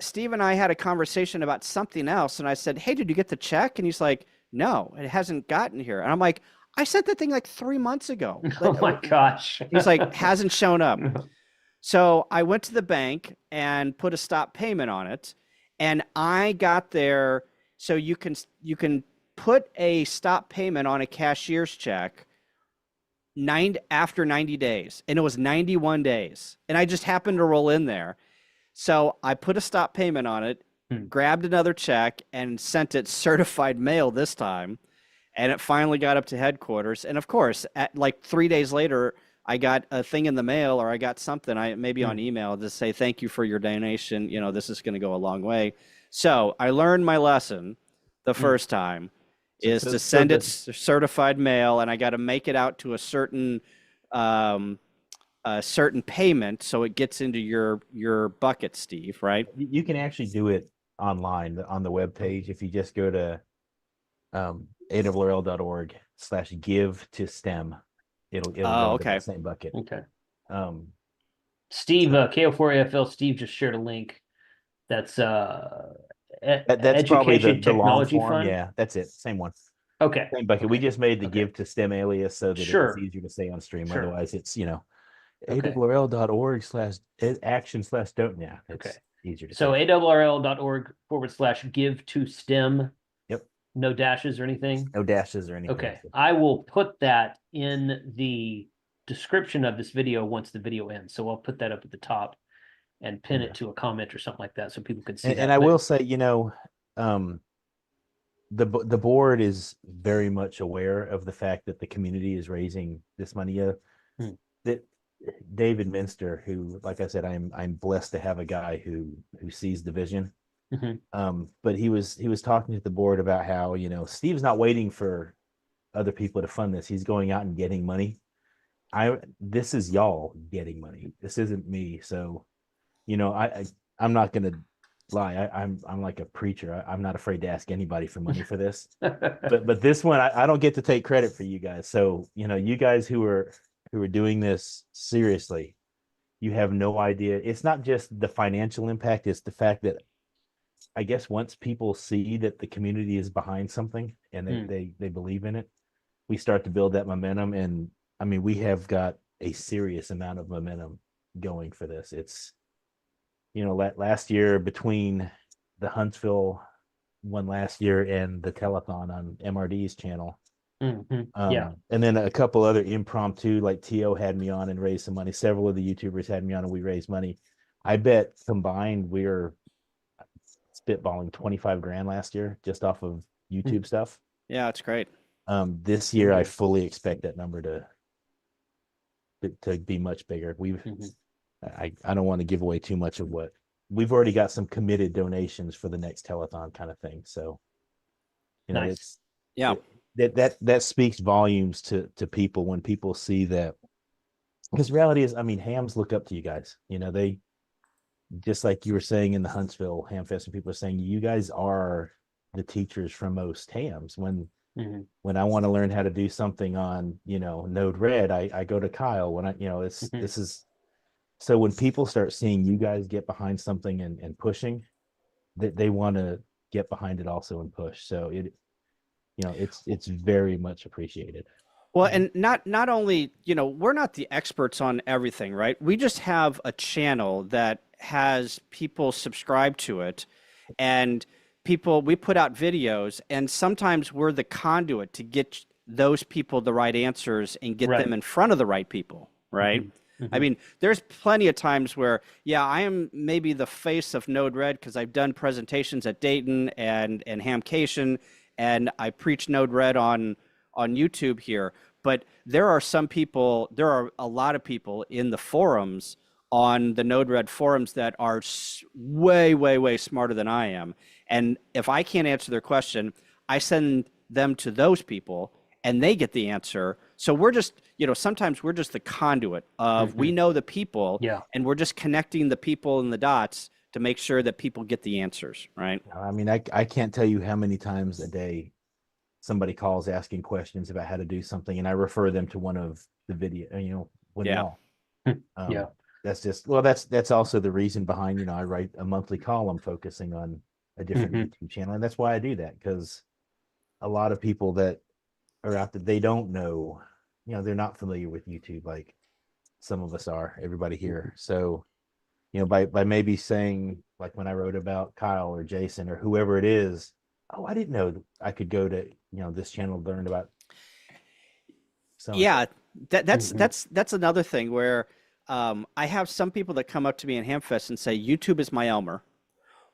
Steve and I had a conversation about something else, and I said, "Hey, did you get the check?" And he's like, "No, it hasn't gotten here." And I'm like, "I sent that thing like 3 months ago." Oh my gosh. He's like, "Hasn't shown up." So I went to the bank and put a stop payment on it, and I got there. So you can put a stop payment on a cashier's check after 90 days, and it was 91 days, and I just happened to roll in there. So I put a stop payment on it, grabbed another check, and sent it certified mail this time. And it finally got up to headquarters. And of course, at like 3 days later, I got a thing in the mail, or I got something, maybe on email, to say thank you for your donation. This is going to go a long way. So I learned my lesson the first time is to send it certified mail, and I got to make it out to a certain payment so it gets into your bucket, Steve, right? You can actually do it online on the web page if you just go to ARRL.org/give-to-STEM. It'll go to that same bucket. Okay. Steve, KO4AFL Steve just shared a link. That's that's probably Education the long Technology form. Fund. Yeah, that's it. Same one. Okay. Same bucket. We just made the Okay. give to STEM alias so that it's easier to say on stream. Sure. Otherwise, it's Okay. ARRL.org/action/don't. Yeah, it's easier to So say. ARRL.org/give-to-STEM. Yep. No dashes or anything? No dashes or anything. Okay. I will put that in the description of this video once the video ends. So I'll put that up at the top and pin it to a comment or something like that so people can see that. And I will say, the board is very much aware of the fact that the community is raising this money. That David Minster, who, like I said, I'm blessed to have a guy who sees the vision. But he was talking to the board about how Steve's not waiting for other people to fund this. He's going out and getting money. This is y'all getting money. This isn't me. So, I'm not gonna lie. I'm like a preacher. I'm not afraid to ask anybody for money for this. but this one, I don't get to take credit for you guys. So you guys who are doing this seriously, you have no idea. It's not just the financial impact. It's the fact that I guess once people see that the community is behind something and they believe in it, we start to build that momentum. And I mean, we have got a serious amount of momentum going for this. It's, last year between the Huntsville one last year and the telethon on MRD's channel. Yeah. And then a couple other impromptu, like T.O. had me on and raised some money. Several of the YouTubers had me on and we raised money. I bet combined we're spitballing 25 grand last year just off of YouTube stuff. Yeah, it's great. This year I fully expect that number to be much bigger. I don't want to give away too much of what we've already got, some committed donations for the next telethon kind of thing. So Nice. that speaks volumes to people when people see that, because reality is, I mean, hams look up to you guys. They, just like you were saying in the Huntsville Hamfest, and people are saying you guys are the teachers from most hams. When I want to learn how to do something on Node Red, I go to Kyle. When this is, so when people start seeing you guys get behind something and pushing, that they want to get behind it also and push. So it's very much appreciated. Well, and not only, we're not the experts on everything, right? We just have a channel that has people subscribe to it, and we put out videos, and sometimes we're the conduit to get those people the right answers and get Right. them in front of the right people, right? I Mhm. mean, there's plenty of times where, yeah, I am maybe the face of Node-RED because I've done presentations at Dayton and Hamcation, and I preach Node-RED on YouTube here. But there are there are a lot of people in the forums, on the Node-RED forums, that are way, way, way smarter than I am. And if I can't answer their question, I send them to those people and they get the answer. So we're just, sometimes we're just the conduit of, we know the people, Yeah. and we're just connecting the people and the dots to make sure that people get the answers, right? I mean, I can't tell you how many times a day somebody calls asking questions about how to do something, and I refer them to one of the video, one of Yeah. y'all. Yeah. That's just, well, that's also the reason behind, I write a monthly column focusing on a different YouTube channel, and that's why I do that, because a lot of people that are out there, they don't know, they're not familiar with YouTube like some of us are, everybody here. So, by maybe saying, like when I wrote about Kyle or Jason or whoever it is, oh, I didn't know I could go to, this channel to learn about so. Yeah, that's another thing where I have some people that come up to me in Hamfest and say YouTube is my Elmer,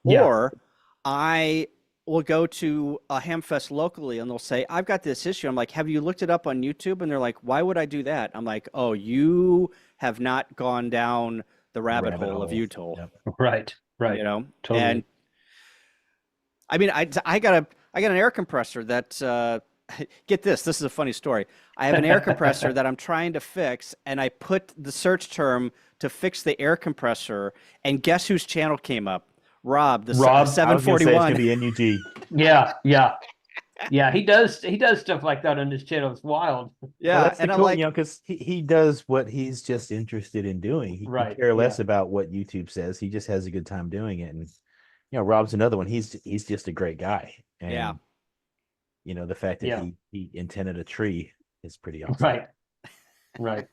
Yeah. or I will go to a Hamfest locally and they'll say, I've got this issue. I'm like, have you looked it up on YouTube? And they're like, why would I do that? I'm like, oh, you have not gone down the rabbit hole of YouTube. Yep. Right. Right. Totally. And I mean, I got an air compressor that get this is a funny story. I have an air compressor that I'm trying to fix, and I put the search term to fix the air compressor, and guess whose channel came up? Rob, the Rob, 741. It's gonna be NUG. Yeah. Yeah. Yeah. He does stuff like that on his channel. It's wild. Yeah, That's and the I'm cool, like, because he does what he's just interested in doing. He Right, can care less about what YouTube says. He just has a good time doing it. And Rob's another one. He's just a great guy. And yeah, the fact that Yeah. he intended a tree is pretty awesome. Right. Right.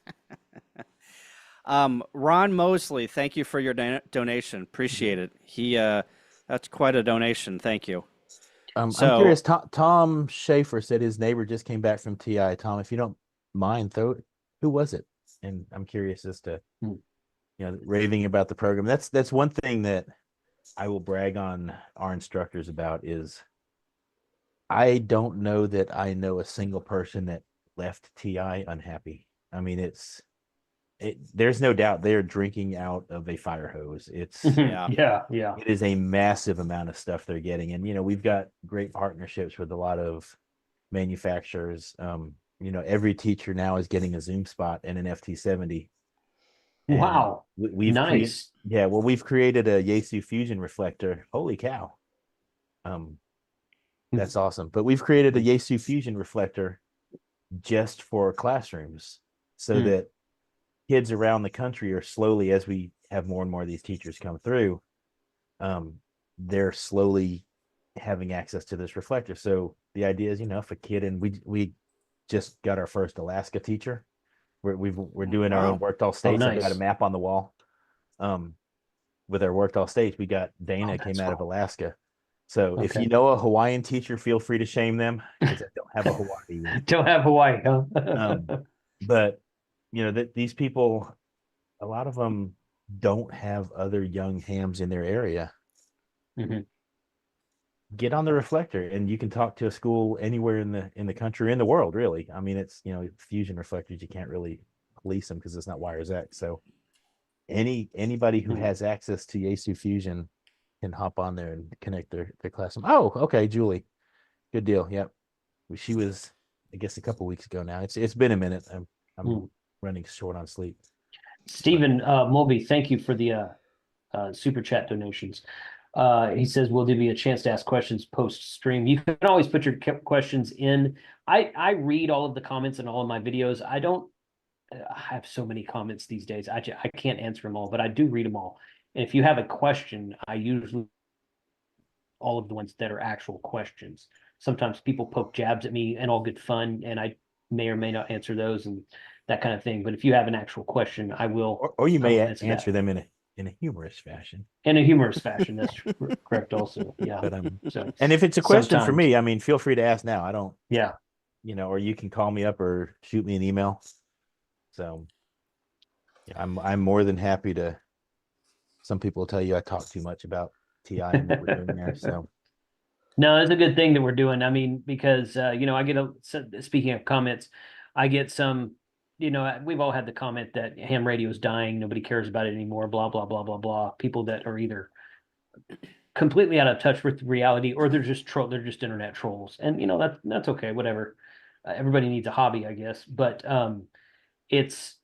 Ron Mosley, thank you for your donation. Appreciate it. That's quite a donation. Thank you. I'm curious. Tom Schaefer said his neighbor just came back from TI. Tom, if you don't mind, who was it? And I'm curious as to, raving about the program. That's one thing that I will brag on our instructors about is I don't know that I know a single person that left TI unhappy. I mean, there's no doubt they're drinking out of a fire hose. It's Yeah. it is a massive amount of stuff they're getting. And, we've got great partnerships with a lot of manufacturers. Every teacher now is getting a Zoom spot and an FT70. And Wow. we've Nice. we've created a Yaesu Fusion reflector. Holy cow. That's awesome. But we've created a Yaesu Fusion reflector just for classrooms so that kids around the country are slowly, as we have more and more of these teachers come through, they're slowly having access to this reflector. So the idea is, if a kid, and we just got our first Alaska teacher. We're doing our own worked all states. nice. I've got a map on the wall. With our worked all states, we got Dana came out of Alaska. So if you know a Hawaiian teacher, feel free to shame them because I don't have a Hawaii. Don't have Hawaii, huh? But these people, a lot of them don't have other young hams in their area. Get on the reflector, and you can talk to a school anywhere in the country, in the world, really. I mean, it's fusion reflectors, you can't really police them because it's not wires X. So anybody who has access to Yaesu Fusion can hop on there and connect their classroom. Oh, okay, Julie, good deal. Yep, she was, I guess, a couple weeks ago now. It's been a minute. I'm running short on sleep. Stephen Mulvey, thank you for the super chat donations. He says, will there be a chance to ask questions post stream? You can always put your questions in. I read all of the comments in all of my videos. I have so many comments these days. I can't answer them all, but I do read them all. And if you have a question, I usually all of the ones that are actual questions. Sometimes people poke jabs at me in all good fun, and I may or may not answer those and that kind of thing. But if you have an actual question, I will. Or you may answer them in a humorous fashion. In a humorous fashion, that's correct. Also, yeah. But and if it's a question for me, I mean, feel free to ask now. I don't. Yeah. or you can call me up or shoot me an email. So yeah, I'm more than happy to. Some people will tell you I talk too much about TI and what we're doing there. So No, it's a good thing that we're doing. I mean, because I get speaking of comments, I get some, we've all had the comment that ham radio is dying, nobody cares about it anymore, blah, blah, blah, blah, blah. People that are either completely out of touch with reality or they're just internet trolls. And that's okay, whatever. Everybody needs a hobby, I guess. But it's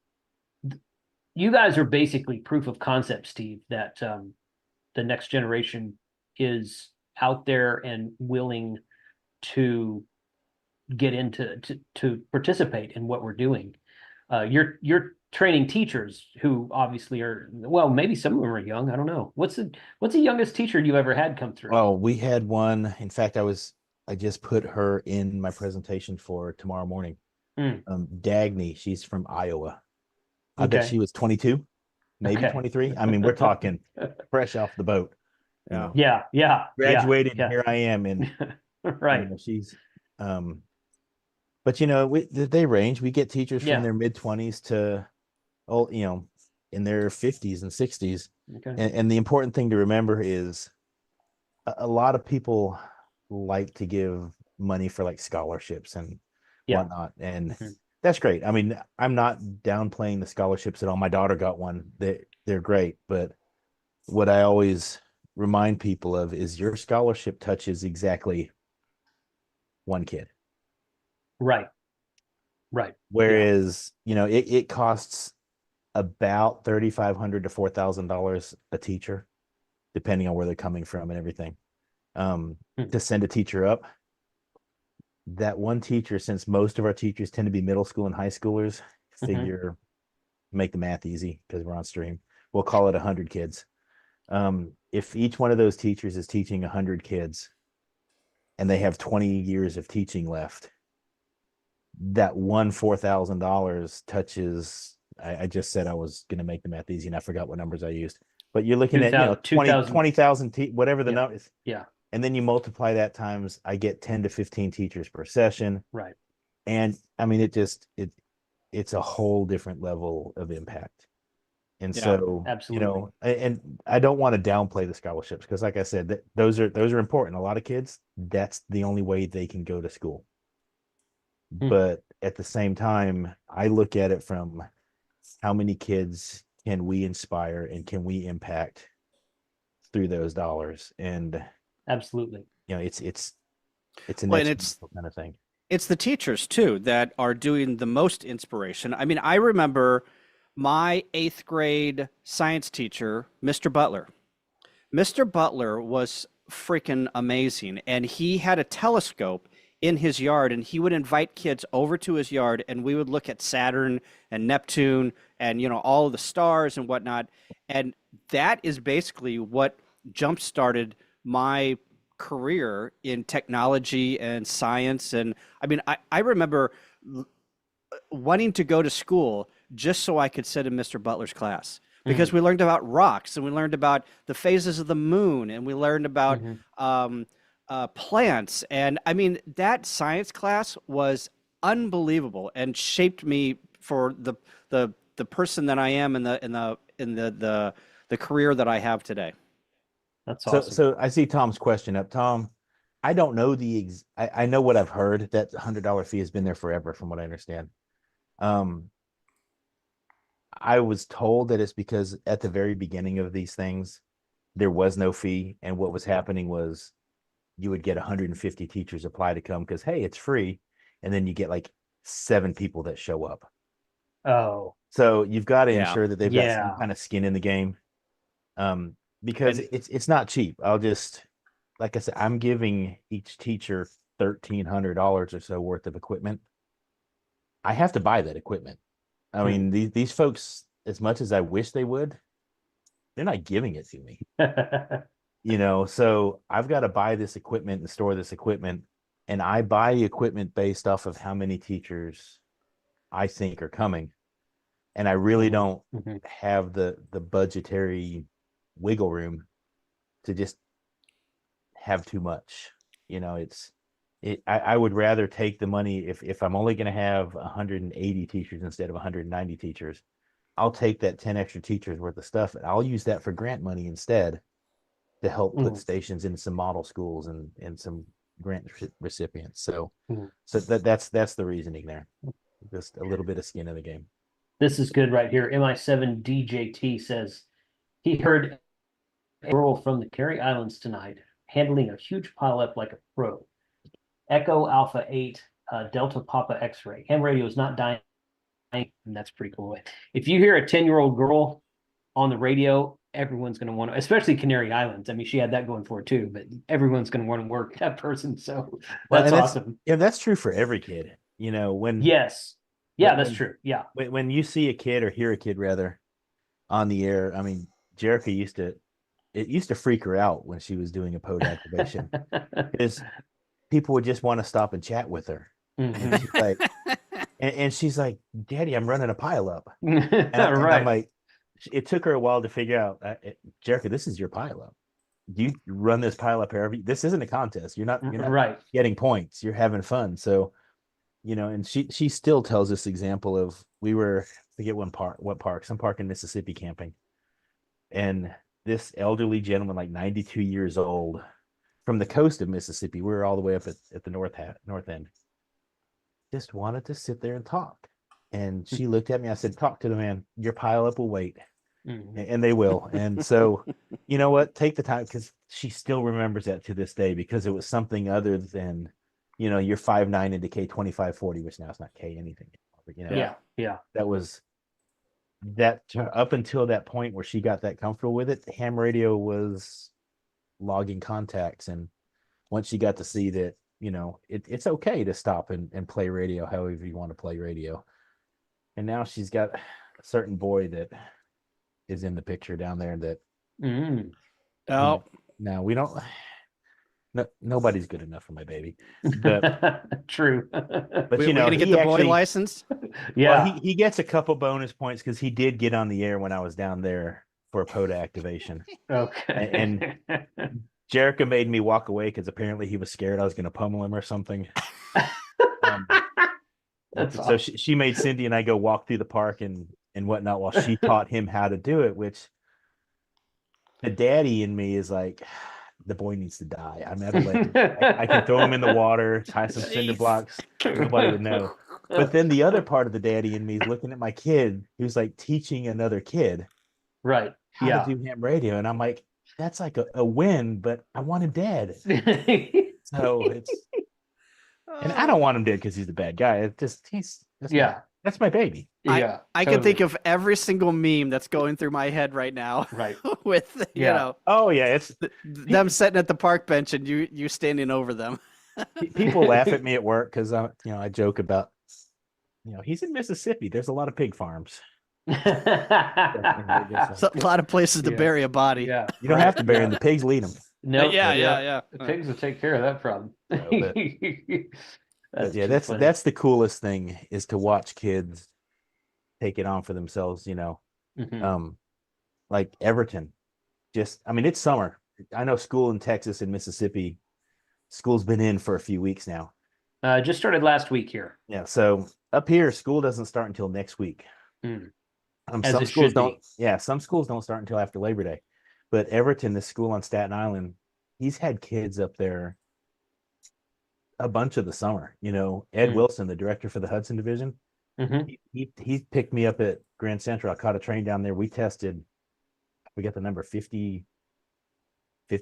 you guys are basically proof of concept, Steve, that the next generation is out there and willing to get into to participate in what we're doing. You're training teachers who obviously are, well, maybe some of them are young. I don't know. What's the youngest teacher you ever had come through? oh, we had one. In fact, I just put her in my presentation for tomorrow morning. Dagny, she's from Iowa. I bet she was 22, maybe 23. I mean, we're talking fresh off the boat. Yeah. Graduated, and here I am, and right. She's but they range. We get teachers from their mid-20s to in their 50s and 60s. Okay. And the important thing to remember is a lot of people like to give money for like scholarships and whatnot, and that's great. I mean, I'm not downplaying the scholarships at all. My daughter got one. They're great, but what I always remind people of is your scholarship touches exactly one kid. Right. Whereas, it costs about $3,500 to $4,000 a teacher, depending on where they're coming from and everything, to send a teacher up. That one teacher, since most of our teachers tend to be middle school and high schoolers, figure make the math easy because we're on stream. We'll call it 100 kids. If each one of those teachers is teaching 100 kids and they have 20 years of teaching left, that one $4,000 touches. I just said I was going to make the math easy and I forgot what numbers I used, but you're looking at 20,000 whatever the number is. Yeah. And then you multiply that times, I get 10 to 15 teachers per session. Right. And I mean, it's a whole different level of impact. And so, absolutely. And I don't want to downplay the scholarships because, like I said, those are important. A lot of kids, that's the only way they can go to school. But at the same time, I look at it from how many kids can we inspire and can we impact through those dollars? And absolutely, it's a next kind of thing. It's the teachers too that are doing the most inspiration. I mean, I remember my 8th grade science teacher, Mr. Butler. Mr. Butler was freaking amazing, and he had a telescope in his yard, and he would invite kids over to his yard, and we would look at Saturn and Neptune and all of the stars and whatnot. And that is basically what jump-started my career in technology and science. And I mean, I remember wanting to go to school just so I could sit in Mr. Butler's class, because we learned about rocks, and we learned about the phases of the moon, and we learned about plants. And I mean, that science class was unbelievable and shaped me for the person that I am in the career that I have today. That's awesome. So I see Tom's question up. Tom, I don't know I know what I've heard, that $100 fee has been there forever, from what I understand. I was told that it's because at the very beginning of these things, there was no fee. And what was happening was you would get 150 teachers apply to come because, hey, it's free. And then you get like 7 people that show up. Oh. So you've got to ensure that they've got some kind of skin in the game. Because it's not cheap. Like I said, I'm giving each teacher $1,300 or so worth of equipment. I have to buy that equipment. I mean, these folks, as much as I wish they would, they're not giving it to me. So I've got to buy this equipment and store this equipment, and I buy equipment based off of how many teachers I think are coming. And I really don't have the budgetary wiggle room to just have too much. I would rather take the money if I'm only going to have 180 teachers instead of 190 teachers. I'll take that 10 extra teachers worth of stuff and I'll use that for grant money instead to help put stations in some model schools and some grant recipients. So that's the reasoning there. Just a little bit of skin in the game. This is good right here. MI7 DJT says he heard a girl from the Canary Islands tonight handling a huge pileup like a pro. Echo Alpha 8, Delta Papa X-ray. Ham radio is not dying, and that's pretty cool. If you hear a 10-year-old girl on the radio, everyone's going to want to, especially Canary Islands. I mean, she had that going for her too, but everyone's going to want to work that person. So that's awesome. Yeah, that's true for every kid. You know, yes. Yeah, that's true. Yeah. When you see a kid or hear a kid rather on the air, I mean, Jerica used to freak her out when she was doing a POTA activation because people would just want to stop and chat with her. And she's like, and she's like, Daddy, I'm running a pileup. And I'm like, it took her a while to figure out, Jerica, this is your pileup. You run this pileup this isn't a contest. You're not right getting points. You're having fun. So, you know, and she still tells this example of we were, I forget some park in Mississippi camping. And this elderly gentleman, like 92 years old, from the coast of Mississippi, we were all the way up at the north end, just wanted to sit there and talk. And she looked at me. I said, talk to the man. Your pileup will wait. And they will. And so, you know what? Take the time, because she still remembers that to this day, because it was something other than, you know, you're 5'9" into K2540, which now it's not K anything. But, you know, yeah. That was that up until that point where she got that comfortable with it. Ham radio was logging contacts. And once she got to see that, you know, it's okay to stop and play radio however you want to play radio. And now she's got a certain boy that is in the picture down there that Oh, no, we don't. No, nobody's good enough for my baby. But true. But we're you know, gonna get the boy license. Yeah, well, he gets a couple bonus points because he did get on the air when I was down there for a POTA activation. Okay. And Jerica made me walk away because apparently he was scared I was going to pummel him or something. That's so awesome. she made Cindy and I go walk through the park and whatnot while she taught him how to do it, which the daddy in me is like, the boy needs to die. I'm at a lake. I can throw him in the water, tie some cinder blocks. Nobody would know. But then the other part of the daddy in me is looking at my kid who's like teaching another kid right. how to do ham radio. And I'm like, that's like a win, but I want him dead. So it's, and I don't want him dead because he's the bad guy. It's just, that's my baby. Yeah, I can think of every single meme that's going through my head right now. Right. With you know, oh yeah, it's them sitting at the park bench and you standing over them. People laugh at me at work because I joke about, he's in Mississippi. There's a lot of pig farms. So a lot of places to bury a body. Yeah, you don't have to bury them. The pigs lead them. No, yeah. The pigs will take care of that problem. But yeah, that's the coolest thing is to watch kids take it on for themselves. Like Everton, it's summer. I know school in Texas and Mississippi, school's been in for a few weeks now. Just started last week here. Yeah, so up here, school doesn't start until next week. Some schools don't. Yeah, some schools don't start until after Labor Day. But Everton, this school on Staten Island, he's had kids up there a bunch of the summer. Ed Wilson, the director for the Hudson Division, he picked me up at Grand Central. I caught a train down there. We tested, we got the number 50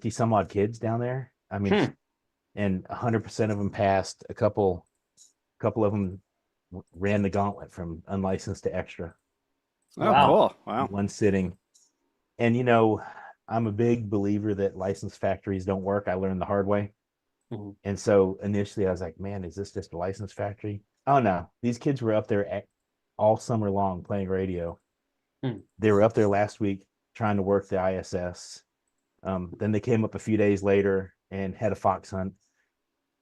some odd kids down there. I mean, and 100% of them passed. A couple of them ran the gauntlet from unlicensed to extra. Oh, wow. Cool. Wow. One sitting. And, I'm a big believer that licensed factories don't work. I learned the hard way. And so initially I was like, man, is this just a licensed factory? Oh, no. These kids were up there all summer long playing radio. They were up there last week trying to work the ISS. Then they came up a few days later and had a fox hunt.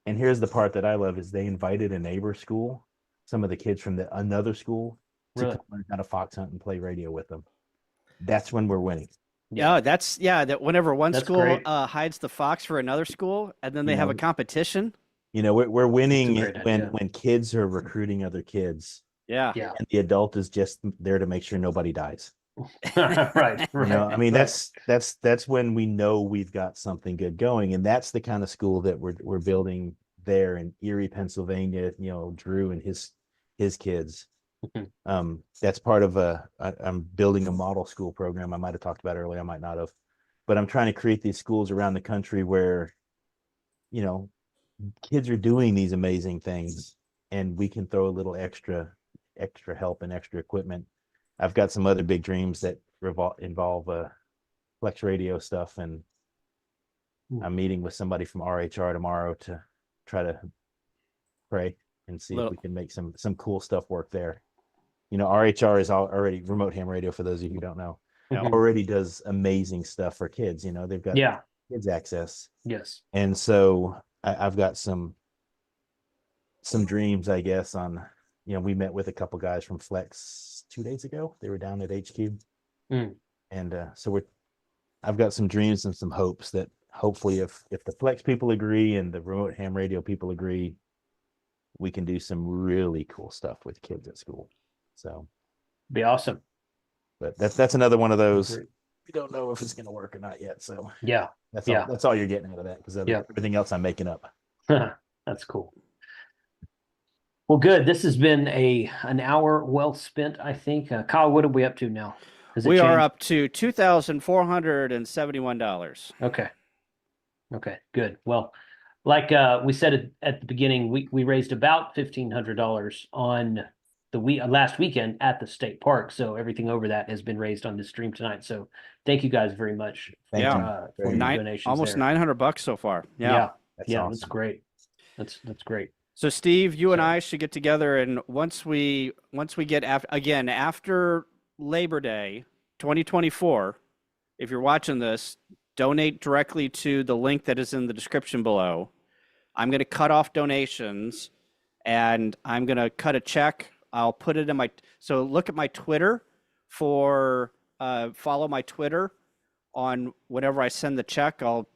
And here's the part that I love is they invited a neighbor school, some of the kids from another school, to come learn how to fox hunt and play radio with them. That's when we're winning. Yeah, that whenever one school hides the fox for another school and then they have a competition. You know, we're winning great when idea. kids are recruiting other kids, Yeah. Yeah. and the adult is just there to make sure nobody dies. Right. You know, I mean, right. that's when we know we've got something good going, and that's the kind of school that we're building there in Erie, Pennsylvania. You know, Drew and his kids. Mhm. That's part of I'm building a model school program. I might have talked about earlier, I might not have, but I'm trying to create these schools around the country where, you know, kids are doing these amazing things, and we can throw a little extra help and extra equipment. I've got some other big dreams that involve flex radio stuff, and I'm meeting with somebody from RHR tomorrow to try to pray and see if Little we can make some cool stuff work there. You know, RHR is already remote ham radio, for those of you who don't know, Yeah. already does amazing stuff for kids. You know, they've got Yeah. kids access. Yes. And so I've got some dreams, I guess, on, you know, we met with a couple guys from Flex 2 days ago. They were down at HQ. Mm. And so I've got some dreams and some hopes that hopefully if the Flex people agree and the remote ham radio people agree, we can do some really cool stuff with kids at school. So Be awesome. but that's another one of those. Great. We don't know if it's going to work or not yet. So Yeah. that's Yeah. all you're getting out of that, because Yeah. everything else I'm making up. That's cool. Well, good. This has been an hour well spent, I think. Kyle, what are we up to now? Has it We are changed? up to $2,471. Okay. Okay, good. Well, like we said at the beginning, we raised about $1,500 on the last weekend at the state park. So everything over that has been raised on this stream tonight. So thank you guys very much Thank Yeah. you. for Very your much. donations Almost there. $900 so far. Yeah. Yeah, That's yeah, awesome. that's great. That's great. So Steve, you and So- I should get together, and once we get after Labor Day 2024, if you're watching this, donate directly to the link that is in the description below. I'm going to cut off donations, and I'm going to cut a check. I'll put it in so look at my Twitter for follow my Twitter on whenever I send the check. I'll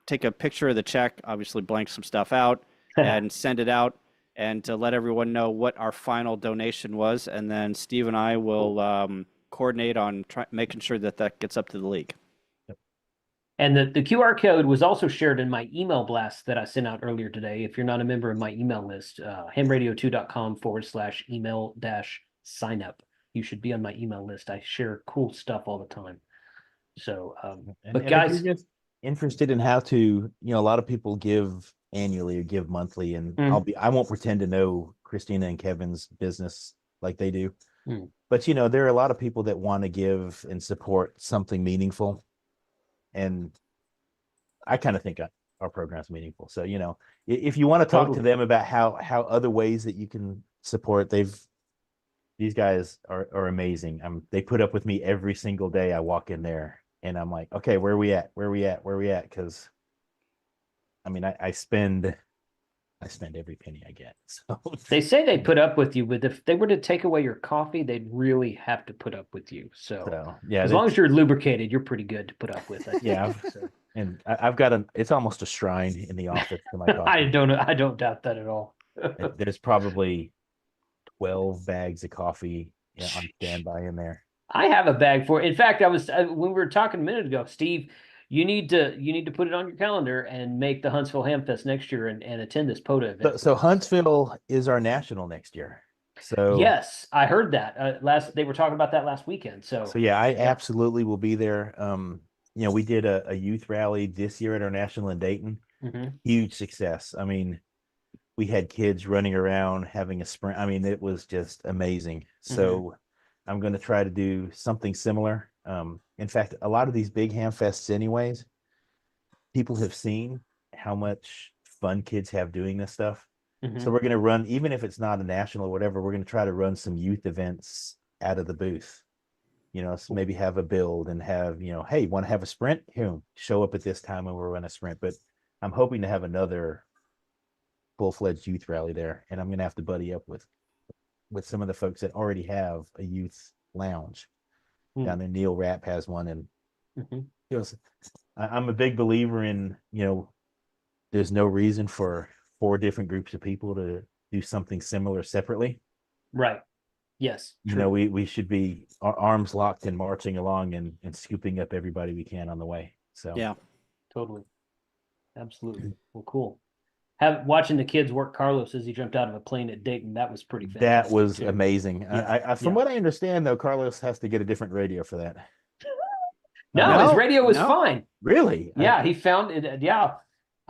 take a picture of the check, obviously blank some stuff out, and send it out, and to let everyone know what our final donation was. And then Steve and I will coordinate on making sure that gets up to the league. And the QR code was also shared in my email blast that I sent out earlier today. If you're not a member of my email list, hamradio2.com/email-sign up. You should be on my email list. I share cool stuff all the time. So, but guys, if you're just interested in how to, you know, a lot of people give annually or give monthly, and I won't pretend to know Christina and Kevin's business like they do. But you know, there are a lot of people that want to give and support something meaningful, and I kind of think our program's meaningful. So, you know, if you want to talk to them about how other ways that you can support, these guys are amazing. They put up with me every single day I walk in there, and I'm like, okay, where are we at? Because I mean, I spend every penny I get. So they say they put up with you, but if they were to take away your coffee, they'd really have to put up with you. So yeah, as long as you're lubricated, you're pretty good to put up with. I think. Yeah. And I've got it's almost a shrine in the office to my coffee. I don't doubt that at all. There's probably 12 bags of coffee on standby in there. I have a bag for it. In fact, when we were talking a minute ago, Steve, you need to put it on your calendar and make the Huntsville Hamfest next year and attend this POTA event. So Huntsville is our national next year. So yes, I heard that they were talking about that last weekend. So yeah, I absolutely will be there. You know, we did a youth rally this year at our national in Dayton. Huge success. I mean, we had kids running around having a sprint. I mean, it was just amazing. So I'm going to try to do something similar. In fact, a lot of these big ham fests anyways, people have seen how much fun kids have doing this stuff. So we're going to run, even if it's not a national or whatever, we're going to try to run some youth events out of the booth. You know, so maybe have a build and have, you know, hey, want to have a sprint? Here, show up at this time and we'll run a sprint. But I'm hoping to have another full-fledged youth rally there, and I'm going to have to buddy up with some of the folks that already have a youth lounge down there. Neil Rapp has one, and you know, I'm a big believer in, you know, there's no reason for 4 different groups of people to do something similar separately. Right. Yes. You True. know, we should be arms locked and marching along and scooping up everybody we can on the way. So Yeah. Totally. Absolutely. Well, cool. Watching the kids work Carlos as he jumped out of a plane at Dayton, that was pretty fantastic. that was too. amazing. Yeah, I from what I understand, though, Carlos has to get a different radio for that. No, his radio was no. fine. Really? Yeah, he found it. Yeah,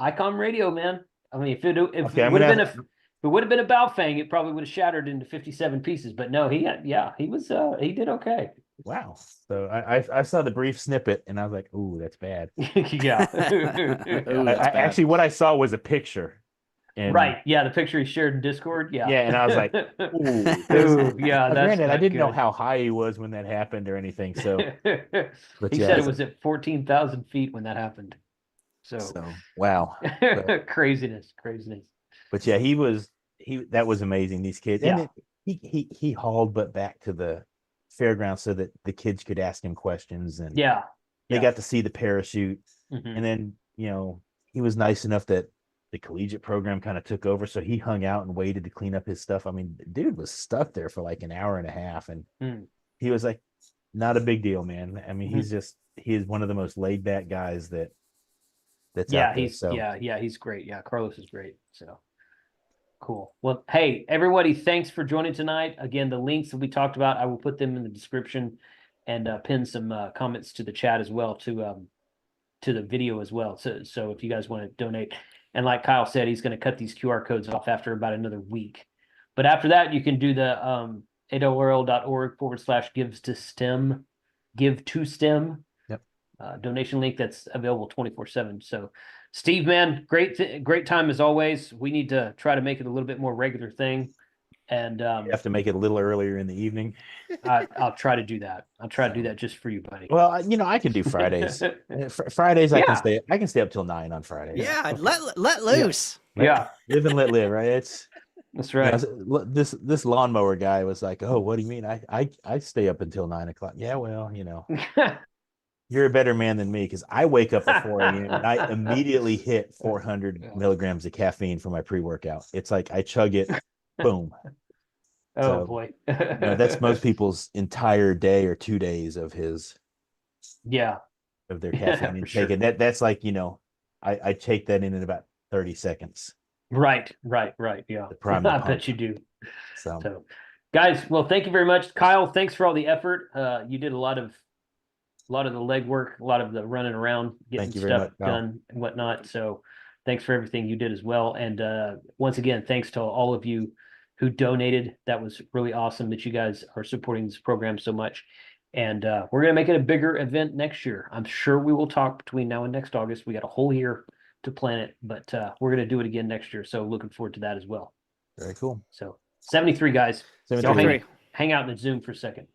Icom radio, man. I mean, if Okay, it would have been if it would have been a Baofeng, it probably would have shattered into 57 pieces. But no, he did okay. Wow. So I saw the brief snippet and I was like, ooh, that's bad. Yeah. Ooh, that's bad. Actually, what I saw was a picture. And Right. Yeah, the picture he shared in Discord. Yeah. Yeah, and I was like, ooh. Yeah, Now, that's granted, I not didn't know good. how high he was when that happened or anything. So, but He yeah, said it was at 14,000 feet when that happened. So wow. craziness. But yeah, that was amazing. These kids, Yeah. and he hauled butt back to the fairgrounds so that the kids could ask him questions, and Yeah. they Yeah. got to see the parachute. Mhm. And then, he was nice enough that the collegiate program kind of took over, so he hung out and waited to clean up his stuff. I mean, the dude was stuck there for like an hour and a half, and he was like, not a big deal, man. I mean, he is one of the most laid back guys that's out there. He's great. Yeah, Carlos is great. So cool. Well, hey, everybody, thanks for joining tonight. Again, the links that we talked about, I will put them in the description and pin some comments to the chat as well, to the video as well. So if you guys want to donate, and like Kyle said, he's going to cut these QR codes off after about another week. But after that, you can do the ARRL.org/give to STEM donation link that's available 24/7. So Steve, man, great time as always. We need to try to make it a little bit more regular thing. And You have to make it a little earlier in the evening. I'll try to do that. I'll try to do that just for you, buddy. Well, I can do Fridays. Fridays, I Yeah. can stay up till 9 on Fridays. Yeah, let loose. Yeah, Live and let live, right? that's right. This lawnmower guy was like, "Oh, what do you mean? I stay up until 9 o'clock." Yeah, well, you're a better man than me, because I wake up at 4 a.m. and I immediately hit 400 milligrams of caffeine for my pre-workout. It's like I chug it, boom. Oh So, boy. that's most people's entire day or 2 days of their caffeine intake. Sure. And that's like, I take that in about 30 seconds. Right. Yeah. prime the I pump. bet you do. So Guys, well, thank you very much. Kyle, thanks for all the effort. You did a lot of the legwork, a lot of the running around, getting Thank you very stuff much, Kyle. done and whatnot. So thanks for everything you did as well. And once again, thanks to all of you who donated. That was really awesome that you guys are supporting this program so much. And we're going to make it a bigger event next year. I'm sure we will talk between now and next August. We got a whole year to plan it, but we're going to do it again next year. So looking forward to that as well. Very cool. So 73 guys. 73. Hang out in the Zoom for a second.